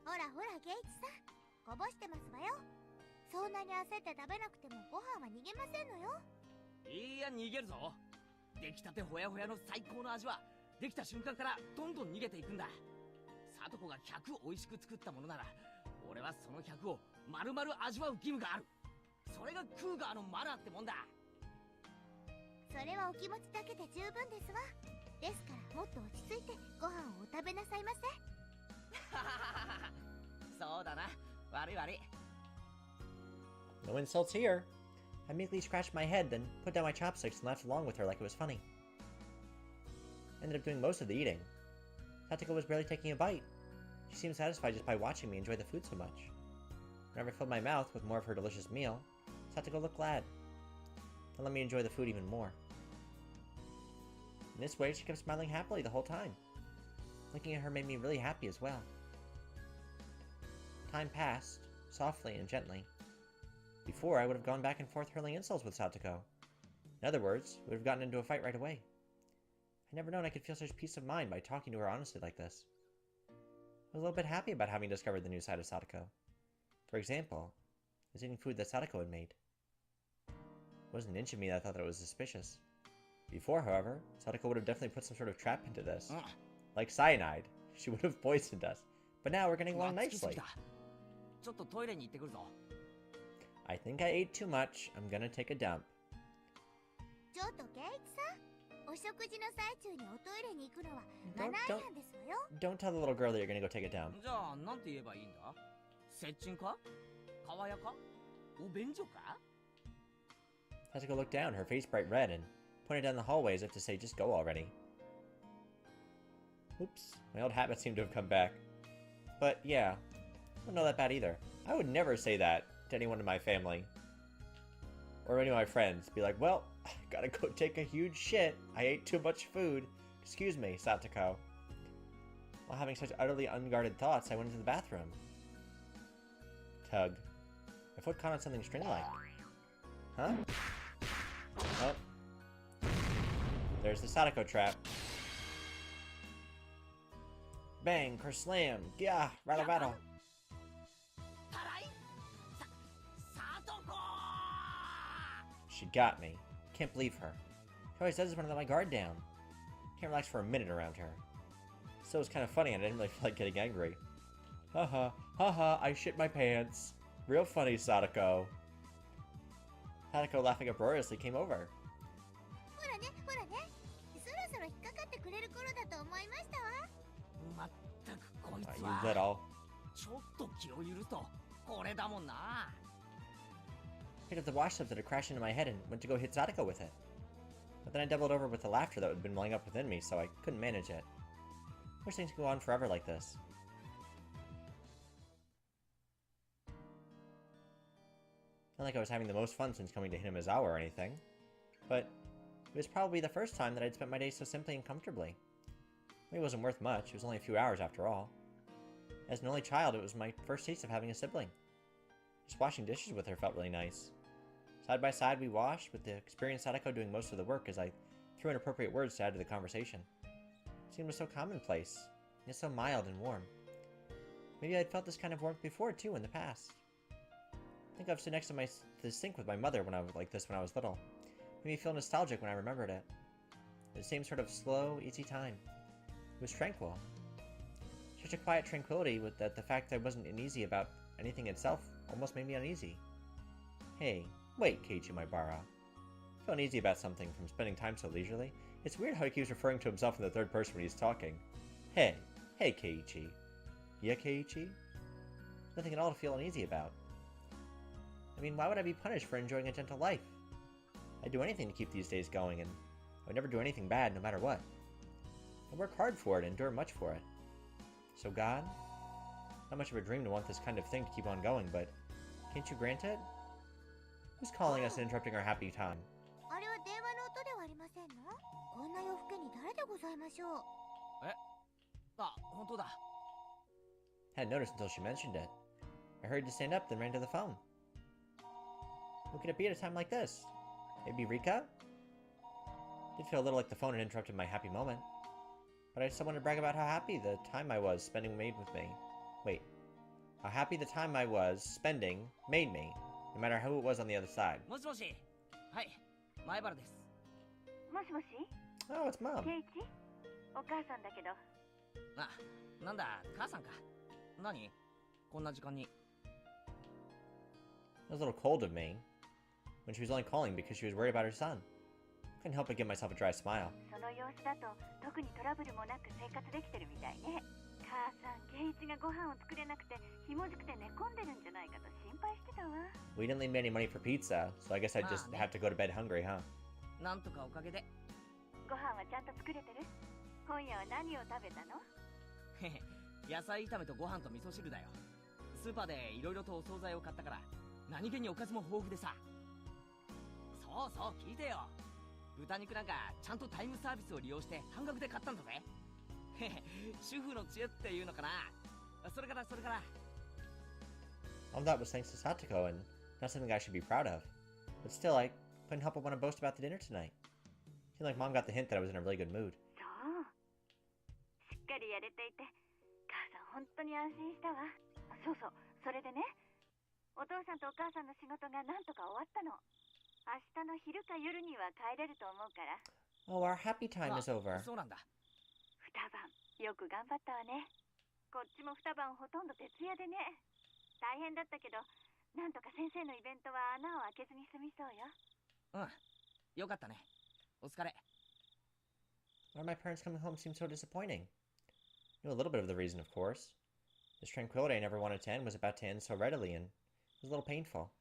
ほらほらケイイチさん、こぼしてますわよ。そんなに焦って食べなくてもご飯は逃げませんのよ。いや、逃げるぞ。出来たてほやほやの最高の味はできた瞬間からどんどん逃げていくんだ。サトコが100美味しく作ったものなら、俺はその100を丸々味わう義務がある。それがクーガーのマナーってもんだ。それはお気持ちだけで十分ですわ。ですからもっと落ち着いてご飯をお食べなさいませ。そうだな。悪い悪い。No insults here. I meekly scratched my head, then put down my chopsticks and laughed along with her like it was funny. I ended up doing most of the eating. Satoko was barely taking a bite. She seemed satisfied just by watching me enjoy the food so much. Whenever I filled my mouth with more of her delicious meal, Satoko looked glad. And let me enjoy the food even more. In this way, she kept smiling happily the whole time. Looking at her made me really happy as well. Time passed, softly and gently. Before, I would have gone back and forth hurling insults with Satoko. In other words, we would have gotten into a fight right away. I'd never known I could feel such peace of mind by talking to her honestly like this. I was a little bit happy about having discovered the new side of Satoko. For example, I was eating food that Satoko had made. There wasn't an inch of me that thought that it was suspicious. Before, however, Satoko would have definitely put some sort of trap into this. Like cyanide. She would have poisoned us. But now we're getting along nicely. I think I ate too much. I'm gonna take a dump. ちょっとケイイチさん、お食事の最中におトイレに行くのはマナー違反ですわよ。Don't tell the little girl that you're gonna go take it down. じゃあ、なんて言えばいいんだ？接近か？川屋か？お便所か？ Satoko looked down, her face bright red, and pointed down the hallway as if to say, just go already. Oops, my old habit seemed to have come back. But yeah, I don't know that bad either. I would never say that to anyone in my family. Or any of my friends. Be like, well, I gotta go take a huge shit. I ate too much food. Excuse me, Satoko. While having such utterly unguarded thoughts, I went into the bathroom. Tug. My foot caught on something string-like. Huh? Oh. There's the Satoko trap. Bang, kerslam, yeah, rattle rattle. たらいさとこ She got me. Can't believe her. She always does this when I let my guard down. Can't relax for a minute around her. So it was kind of funny and I didn't really feel like getting angry. Haha, haha, I shit my pants. Real funny, Satoko. Satoko, laughing uproariously, came over. ほらねほらね、そろそろ引っかかってくれる頃だと思いましたわ。まったくこいつ You は little. ちょっと気を許すとこれだもんな。 Picked up the wash tub that had crashed into my head and went to go hit Satoko with it. But then I doubled over with the laughter that had been welling up within me, so I couldn't manage it. Wish things could go on forever like this. Not like I was having the most fun since coming to Hinamizawa or anything, but it was probably the first time that I'd spent my day so simply and comfortably. It wasn't worth much, it was only a few hours after all. As an only child, it was my first taste of having a sibling. Just washing dishes with her felt really nice. Side by side we washed, with the experienced Sadako doing most of the work as I threw in appropriate words to add to the conversation. It seemed so commonplace, yet so mild and warm. Maybe I'd felt this kind of warmth before too in the past. I think I've stood next to the sink with my mother when I was like this when I was little. Made me feel nostalgic when I remembered it. The same sort of slow, easy time. It was tranquil. Such a quiet tranquility with that the fact that I wasn't uneasy about anything itself almost made me uneasy. Hey, wait, Keiichi Maibara. I feel uneasy about something from spending time so leisurely. It's weird how he keeps referring to himself in the third person when he's talking. Hey, Keiichi. Yeah, Keiichi? Nothing at all to feel uneasy about. I mean, why would I be punished for enjoying a gentle life? I'd do anything to keep these days going, and I would never do anything bad no matter what. I work hard for it and endure much for it. So God? Not much of a dream to want this kind of thing to keep on going, but can't you grant it? Who's calling us and interrupting our happy time? あれは電話の音ではありませんの？こんな夜更けに誰でございましょう？あ、本当だ。 Hadn't noticed until she mentioned it. I hurried to stand up, then ran to the phone. Who could it be at a time like this? Maybe Rika? Did feel a little like the phone had interrupted my happy moment. But I still wanted to brag about how happy the time I was spending made with me. Wait. How happy the time I was spending made me, no matter who it was on the other side. もしもし。はい、前原です。もしもし Oh, it's Mom. ケイチお母さんだけどあ、なんだ、母さんか。何こんな時間に。It was a little cold of me when she was only calling because she was worried about her son. Couldn't help but give myself a dry smile. その様子だと特にトラブルもなく生活できてるみたいね。母さん、ケイチがご飯を作れなくてひもじくて寝込んでるんじゃないかと心配してたわ。 We didn't leave me any money for pizza, so I guess I'd just have to go to bed hungry, huh? なんとかおかげで。ご飯はちゃんと作れてる？今夜は何を食べたの？へへ、野菜炒めとご飯と味噌汁だよ。スーパーでいろいろとお惣菜を買ったから何気におかずも豊富でさ。そうそう、聞いてよ。豚肉なんかちゃんとタイムサービスを利用して半額で買ったんだぜ。へへ、主婦の知恵っていうのかな。それから。 All that was thanks to Satoko and not something I should be proud of. But still, I couldn't help but want to boast about the dinner tonight. Seemed like Mom got the hint that I was in a really good mood. そうしっかりやれていて母さん本当に安心したわ。そうそう、それでね、お父さんとお母さんの仕事がなんとか終わったの。明日の昼か夜には帰れると思うから。 Oh, our happy time is over. そうなんだ。二晩よく頑張ったわね。こっちも二晩ほとんど徹夜でね。大変だったけどなんとか先生のイベントは穴を開けずに済みそうよ。うん、よかったね。お疲れ。 Why my parents coming home seemed so disappointing. Knew a little bit of the reason, of course. This tranquility I never wanted to end was about to end so readily, and it was a little painful.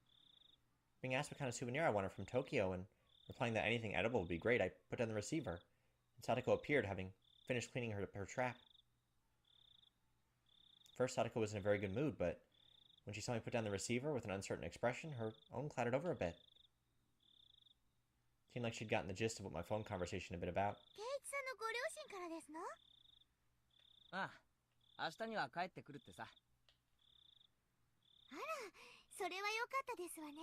Being asked what kind of souvenir I wanted from Tokyo, and replying that anything edible would be great, I put down the receiver, and Satoko appeared, having finished cleaning her trap. First, Satoko was in a very good mood, but when she saw me put down the receiver with an uncertain expression, her own clouded over a bit. Seemed like she'd gotten the gist of what my phone conversation had been about. ケイチさんのご両親からですの？ああ、明日には帰ってくるってさ。あら、それは良かったですわね。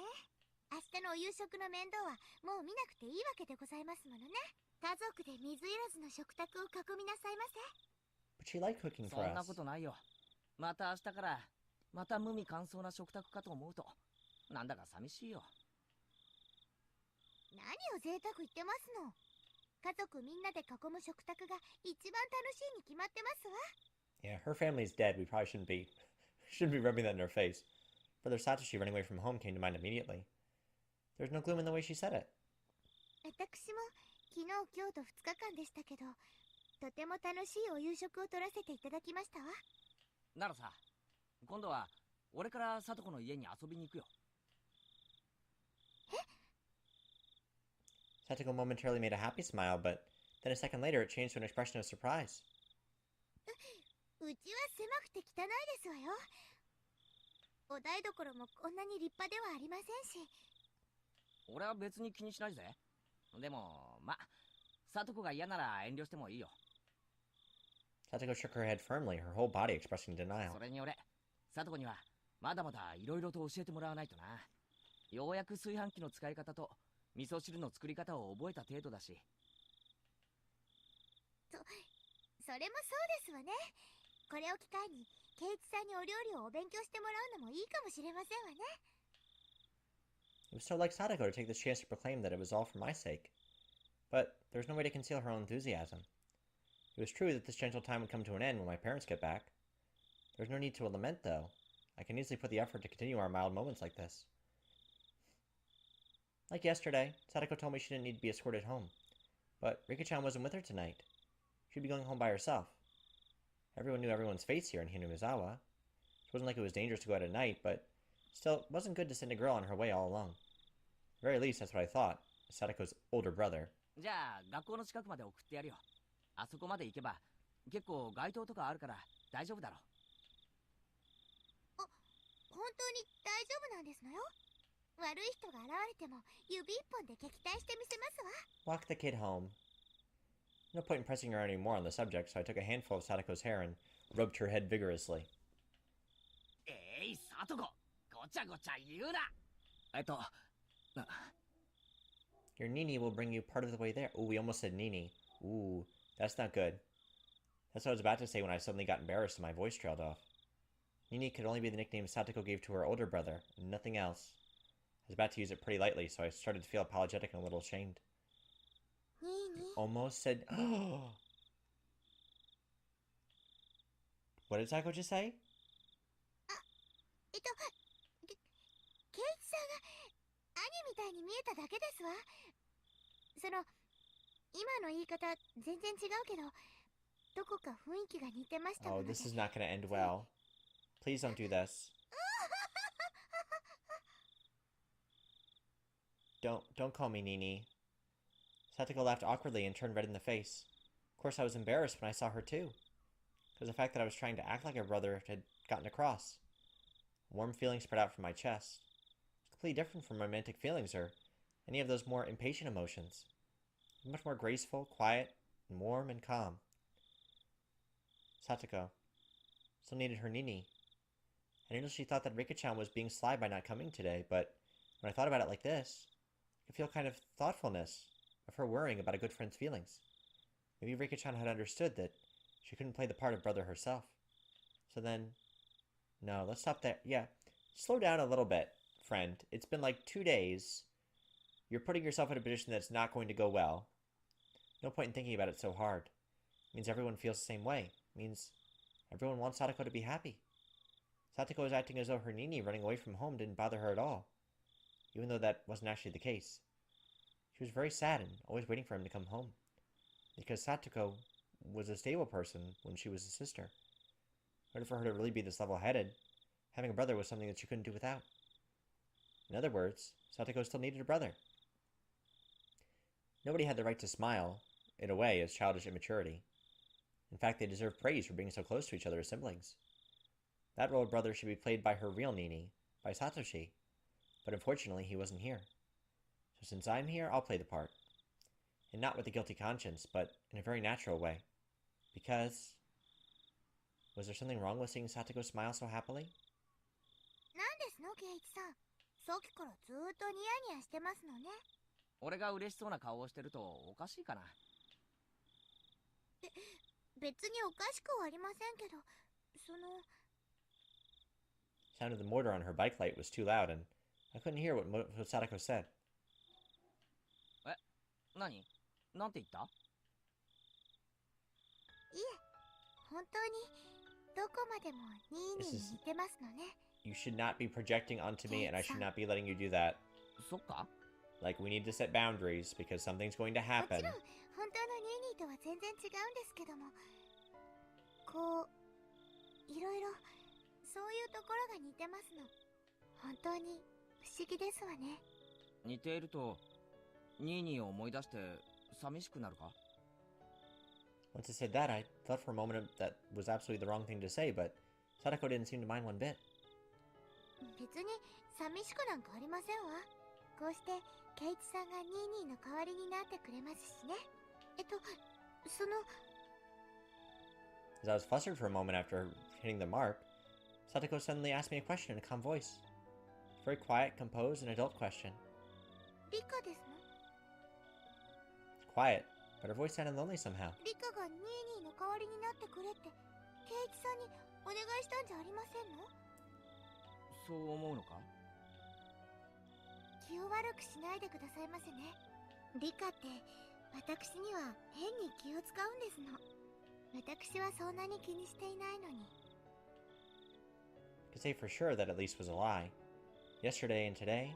明日のお夕食の面倒はもう見なくていいわけでございますものね。家族で水入らずの食卓を囲みなさいませ。But she liked cooking そ for んな us. ことないよ。また明日からまた無味乾燥な食卓かと思うとなんだか寂しいよ。何を贅沢言ってますの。家族みんなで囲む食卓が一番楽しいに決まってますわ。 Yeah, her family's dead. We probably shouldn't be rubbing that in her face. Brother Satoshi running away from home came to mind immediately. There's no gloom in the way she said it. 私も昨日今日と2日間でしたけど、とても楽しいお夕食を取らせていただきましたわ。ならさ、今度は俺からサトコの家に遊びに行くよ。Satoko momentarily made a happy smile, but then a second later it changed to an expression of surprise. うちは狭くて汚いですわよ。お台所もこんなに立派ではありませんし。俺は別に気にしないぜ。でもま、サトコが嫌なら遠慮してもいいよ。Satoko shook her head firmly, her whole body expressing denial. それに俺、サトコにはまだまだいろいろと教えてもらわないとな。ようやく炊飯器の使い方と味噌汁の作り方を覚えた程度だし。それもそうですわね。これを機会に圭一さんにお料理をお勉強してもらうのもいいかもしれませんわね。It was so like Satoko to take this chance to proclaim that it was all for my sake. But there was no way to conceal her own enthusiasm. It was true that this gentle time would come to an end when my parents get back. There was no need to lament, though. I can easily put the effort to continue our mild moments like this. Like yesterday, Satoko told me she didn't need to be escorted home. But Rika-chan wasn't with her tonight. She'd be going home by herself. Everyone knew everyone's face here in Hinumizawa. It wasn't like it was dangerous to go out at night, but still, it wasn't good to send a girl on her way all alone. At the very least, that's what I thought, as Satoko's older brother. じゃあ学校の近くまで送ってやるよ。あそこまで行けば結構街灯とかあるから大丈夫だろ。本当に大丈夫なんですのよ。悪い人が現れても指一本で撃退してみせますわ。 Walk the kid home. No point in pressing her any more on the subject, so I took a handful of Satoko's hair and rubbed her head vigorously. サトコ、ごちゃごちゃ言うな。Your Nini will bring you part of the way there. Ooh, we almost said Nini. Ooh, that's not good. That's what I was about to say when I suddenly got embarrassed and my voice trailed off. Nini could only be the nickname Satoko gave to her older brother, and nothing else. I was about to use it pretty lightly, so I started to feel apologetic and a little ashamed. Nini? Almost said... What did Satoko just say? 圭一さんが兄みたいに見えただけですわ。その今の言い方全然違うけど、どこか雰囲気が似てましたも Oh, ので。 this is not going to end well. Please don't do this. Don't call me Nini. Satoko laughed awkwardly and turned red in the face. Of course, I was embarrassed when I saw her too. Because the fact that I was trying to act like a brother had gotten across. A warm feeling spread out from my chest. It's completely different from romantic feelings or any of those more impatient emotions. Much more graceful, quiet, and warm and calm. Satoko still needed her Nini. I knew she thought that Rika-chan was being sly by not coming today, but when I thought about it like this, I could feel kind of thoughtfulness of her worrying about a good friend's feelings. Maybe Rika-chan had understood that she couldn't play the part of brother herself. So then... No, let's stop there. Yeah, slow down a little bit, friend. It's been like 2 days. You're putting yourself in a position that's not going to go well. No point in thinking about it so hard. It means everyone feels the same way. It means everyone wants Satoko to be happy. Satoko was acting as though her Nini running away from home didn't bother her at all, even though that wasn't actually the case. She was very sad and always waiting for him to come home, because Satoko was a stable person when she was a sister. In order for her to really be this level-headed, having a brother was something that she couldn't do without. In other words, Satoko still needed a brother. Nobody had the right to smile, in a way, as childish immaturity. In fact, they deserve praise for being so close to each other as siblings. That role of brother should be played by her real Nini, by Satoshi. But unfortunately, he wasn't here. So since I'm here, I'll play the part. And not with a guilty conscience, but in a very natural way. Because... Was there something wrong with seeing Satoko smile so happily? なんですの、圭一さん。さっきからずーっとニヤニヤしてますのね。俺が嬉しそうな顔をしてるとおかしいかな。別におかしくはありませんけど、Sound of the mortar on her bike light was too loud, and I couldn't hear what Satoko said. 何なんて言った？いえ、本当にどこまでもニーニーに似てますのね。You should not be projecting onto me, and I should not be letting you do that. そっか？ Like, we need to set boundaries, because something's going to も happen. ちろん本当のニーニーとは全然違うんですけども、こういろいろそういうところが似てますの。本当に不思議ですわね。似ているとニーニーを思い出して寂しくなるか？ Once I said that, I thought for a moment that was absolutely the wrong thing to say, but Satoko didn't seem to mind one bit. 別に寂しくなんかありませんわ。こうしてケイチさんがニーニーの代わりになってくれますしね。As I was flustered for a moment after hitting the mark, Satoko suddenly asked me a question in a calm voice. A very quiet, composed, and adult question. リカですの？ It's quiet, but her voice sounded lonely somehow. リカがニーニーの代わりになってくれってケイチさんにお願いしたんじゃありませんの？そう思うのか？気を悪くしないでくださいませね。リカって私には変に気を使うんですの。私はそんなに気にしていないのに。I could say for sure that at least was a lie. Yesterday and today,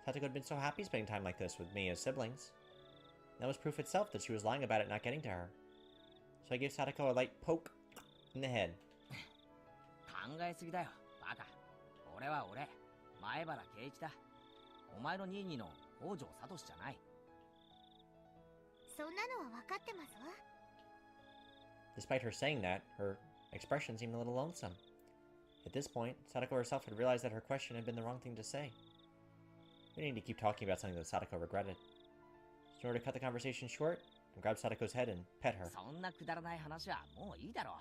Satoko had been so happy spending time like this with me as siblings. That was proof itself that she was lying about it not getting to her. So I gave Satoko a light poke in the head. 考えすぎだよ、バカ。俺は俺、前原圭一だ。お前のニーニーの北条聡じゃない。そんなのは分かってますわ。Despite her saying that, her expression seemed a little lonesome. At this point, Satoko herself had realized that her question had been the wrong thing to say. We didn't need to keep talking about something that Satoko regretted. So in order to cut the conversation short, I grabbed Satoko's head and pet her. そんなくだらない話はもういいだろ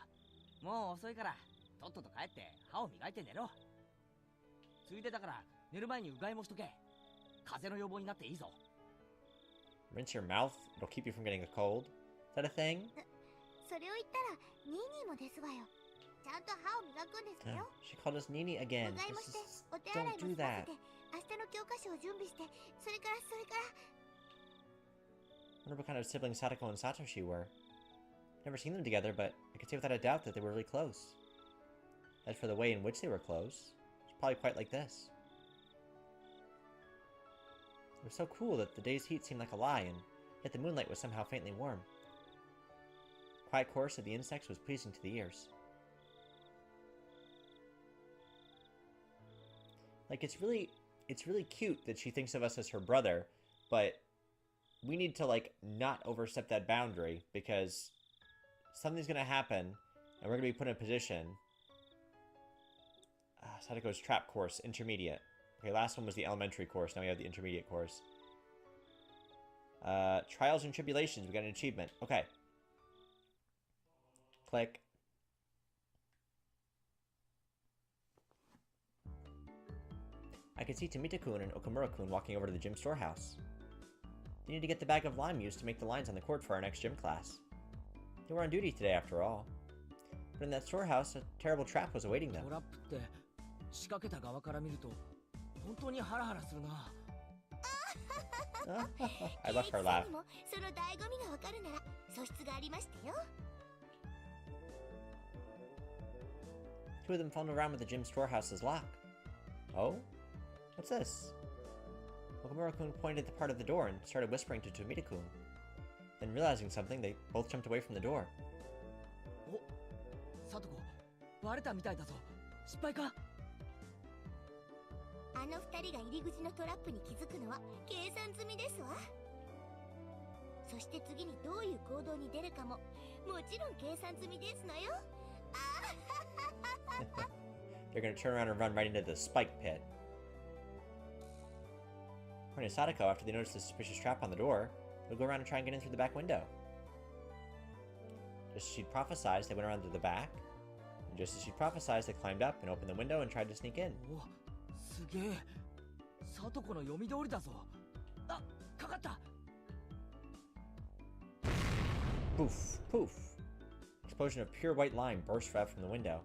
う。もう遅いから、とっとと帰って歯を磨いて寝ろ。ついでだから寝る前にうがいもしとけ。風邪の予防になっていいぞ。Rinse your mouth. It'll keep you from getting a cold. Is that a thing? それを言ったらニーニーもですわよ。ちゃんと歯を磨くんですよ。She called us Nini again. うがいもして、お手洗い Don't も do 済ま that. せて、明日の教科書を準備して、それから。I wonder what kind of siblings Satoko and Satoshi were. Never seen them together, but I could say without a doubt that they were really close. As for the way in which they were close, it's probably quite like this. It was so cool that the day's heat seemed like a lie, and yet the moonlight was somehow faintly warm. The quiet chorus of the insects was pleasing to the ears. Like, it's really cute that she thinks of us as her brother, but we need to, like, not overstep that boundary, because something's gonna happen, and we're gonna be put in a position. Satoko's trap course, intermediate. Okay, last one was the elementary course, now we have the intermediate course. Trials and tribulations, we got an achievement. Okay. Click. I could see Tomita-kun and Okamura-kun walking over to the gym storehouse. They need to get the bag of lime used to make the lines on the court for our next gym class. They were on duty today after all. But in that storehouse, a terrible trap was awaiting them. トラップって仕掛けた側から見ると本当にハラハラするな。I left her laugh. もその醍醐味がわかるなら素質がありましたよ。Two of them fumbled around with the gym storehouse's lock. Oh? What's this? Okamura-kun pointed at the part of the door and started whispering to Tomita-kun. Then realizing something, they both jumped away from the door. お、サトコ、バレたみたいだぞ。失敗か？あの二人が入り口のトラップに気づくのは計算済みですわ。そして次にどういう行動に出るかももちろん計算済みですのよ。They're gonna turn around and run right into the spike pit. According to Satoko, after they noticed the suspicious trap on the door, they'll go around and try and get in through the back window. Just as she'd prophesied, they went around to the back. And just as she'd prophesied, they climbed up and opened the window and tried to sneak in. お、すげえ。サトコの読み通りだぞ。あ、かかった。 Poof, poof. explosion of pure white lime burst out from the window.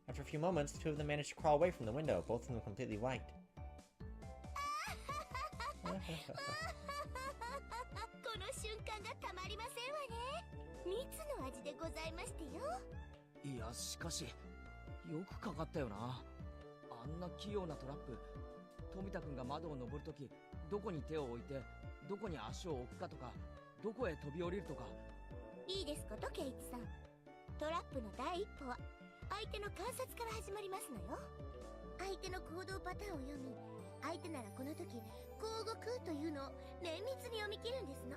After a few moments, the two of them managed to crawl away from the window, both of them completely white. この瞬間がたまりませんわね。蜜の味でございましてよ。いや、しかしよくかかったよな。あんな器用なトラップ。富田くんが窓を登るとき、どこに手を置いてどこに足を置くかとか、どこへ飛び降りるとか。いいですこと、ケイチさん。トラップの第一歩は相手の観察から始まりますのよ。相手の行動パターンを読み、相手ならこの時こう動くというのを綿密に読み切るんですの。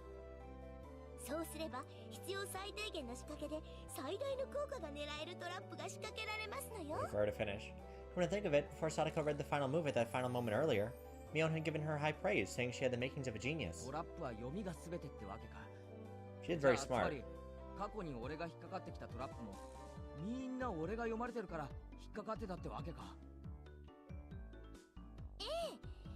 そうすれば必要最低限の仕掛けで最大の効果が狙えるトラップが仕掛けられますのよ。 For her to finish. When I think of it, before Satoko read the final move at that final moment earlier, Mion had given her high praise, saying she had the makings of a genius. トラップは読みが全てってわけか。 She is very じゃあつま smart. り過去に俺が引っかかってきたトラップもみんな俺が読まれてるから引っかかってたってわけか。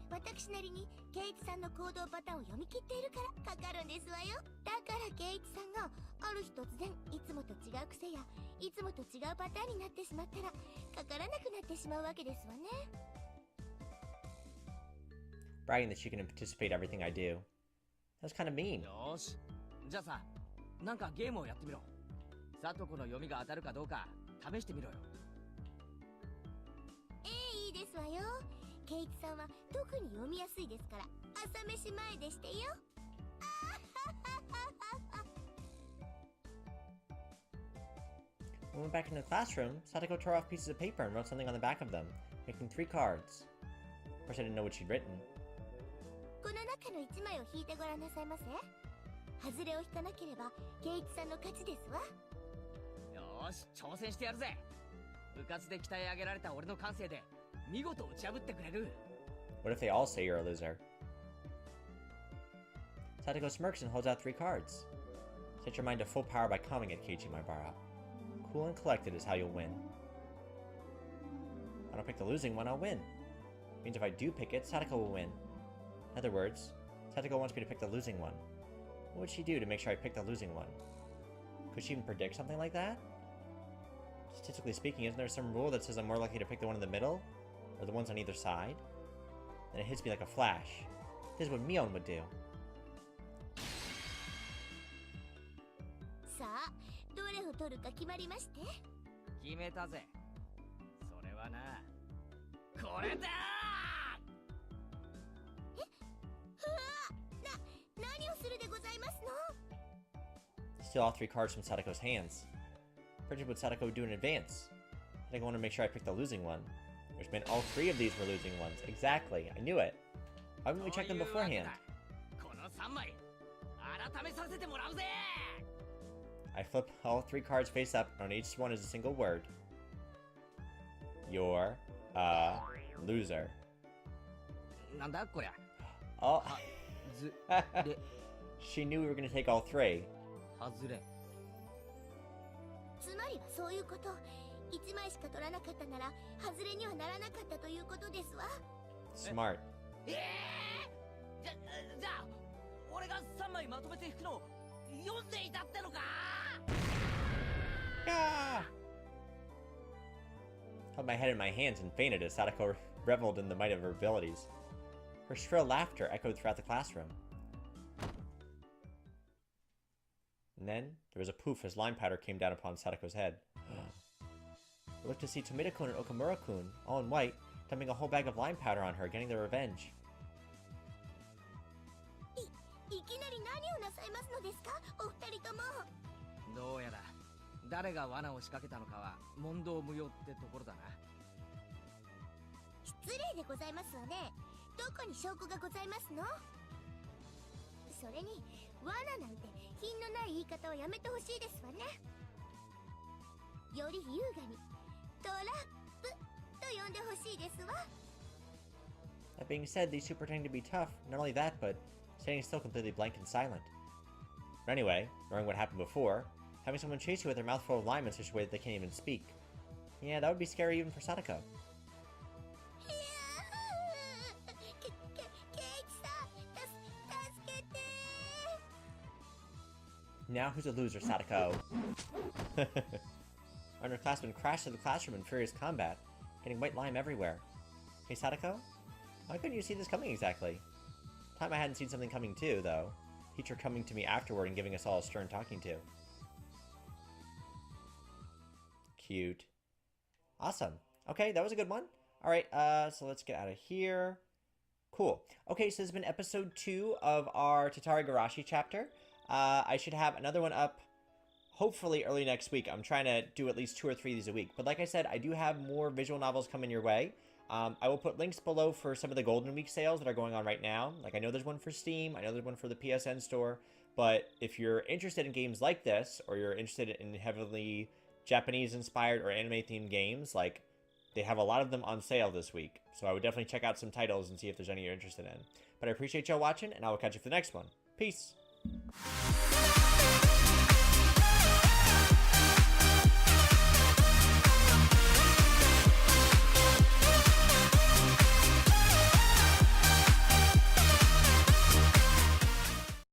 私なりにケイチさんの行動パターンを読み切っているからかかるんですわよ。だからケイチさんがある日突然いつもと違う癖やいつもと違うパターンになってしまったらかからなくなってしまうわけですわね。 Bragging that she can anticipate everything I do. That's kind of mean. よーし、じゃあさ、なんかゲームをやってみろ。サトコの読みが当たるかどうか試してみろよ。いいですわよ。ケイチさんは特に読みやすいですから朝飯前でしてよ。When we went back into the classroom, Satoko tore off pieces of paper and wrote something on the back of them, making 3 cards. Of course, I didn't know what she'd written. この中の1枚を引いてごらんなさいませ。外れを引かなければケイチさんの勝ちですわ。よーし、挑戦してやるぜ。部活で鍛え上げられた俺の感性で見事打ち破ってくれる。 What if they all say you're a loser? Satoko smirks and holds out 3 cards. Set your mind to full power by calming it, Keiichi Maibara. Cool and collected is how you'll win. If I don't pick the losing one, I'll win. Means if I do pick it, Satoko will win. In other words, Satoko wants me to pick the losing one. What would she do to make sure I pick the losing one? Could she even predict something like that? Statistically speaking, isn't there some rule that says I'm more likely to pick the one in the middle? Or the ones on either side? Then it hits me like a flash. This is what Mion would do. さあどれを取るか決まりまして。決めたぜ。それはな、これだー。何をするでございますの。 Steal all 3 cards from Satoko's hands. Printed what Satoko would do in advance. I think I wanted to make sure I picked the losing one. Which meant all 3 of these were losing ones. Exactly, I knew it. Why wouldn't we check them beforehand? この3枚改めさせてもらうぜ。 I flip all 3 cards face up, and on each one is a single word. You're a loser. なんだこりゃ。 Oh, ずれ she knew we were going to take all 3. 外れ。つまりはそういうこと。1枚しか取らなかったなら外れにはならなかったということですわ。 Smart. じゃあ俺が3枚まとめて引くの読んでいたってのか。 Ah! Held my head in my hands and fainted as Satoko reveled in the might of her abilities. Her shrill laughter echoed throughout the classroom. And then there was a poof as lime powder came down upon Satoko's head. I looked to see Tomita-kun and Okamura-kun, all in white, dumping a whole bag of lime powder on her, getting their revenge. いきなり何をなさいますのですか、お二人とも。どうやら誰が罠を仕掛けたのかは問答無用ってところだな。失礼でございますわね。どこに証拠がございますの。それに罠なんて品のない言い方をやめてほしいですわね。より優雅にトラップと呼んでほしいですわ。 That being said, these two pretending to be tough, not only that, but standing still completely blank and silent. But anyway, knowing what happened before, having someone chase you with their mouth full of lime in such a way that they can't even speak. Yeah, that would be scary even for Satoko. ケイチさん、助けて。Now who's a loser, Satoko? Our underclassmen crashed to the classroom in furious combat, getting white lime everywhere. Hey, Satoko? Why couldn't you see this coming exactly? Time I hadn't seen something coming too, though. Teacher coming to me afterward and giving us all a stern talking to. Cute. Awesome. Okay, that was a good one. Alright, so let's get out of here. Cool. Okay, so this has been episode 2 of our Tatarigoroshi chapter. I should have another one up hopefully early next week. I'm trying to do at least 2 or 3 of these a week. But like I said, I do have more visual novels coming your way. I will put links below for some of the Golden Week sales that are going on right now. Like, I know there's one for Steam. I know there's one for the PSN store. But if you're interested in games like this, or you're interested in heavily Japanese-inspired or anime-themed games, like, they have a lot of them on sale this week. So I would definitely check out some titles and see if there's any you're interested in. But I appreciate y'all watching, and I will catch you for the next one. Peace!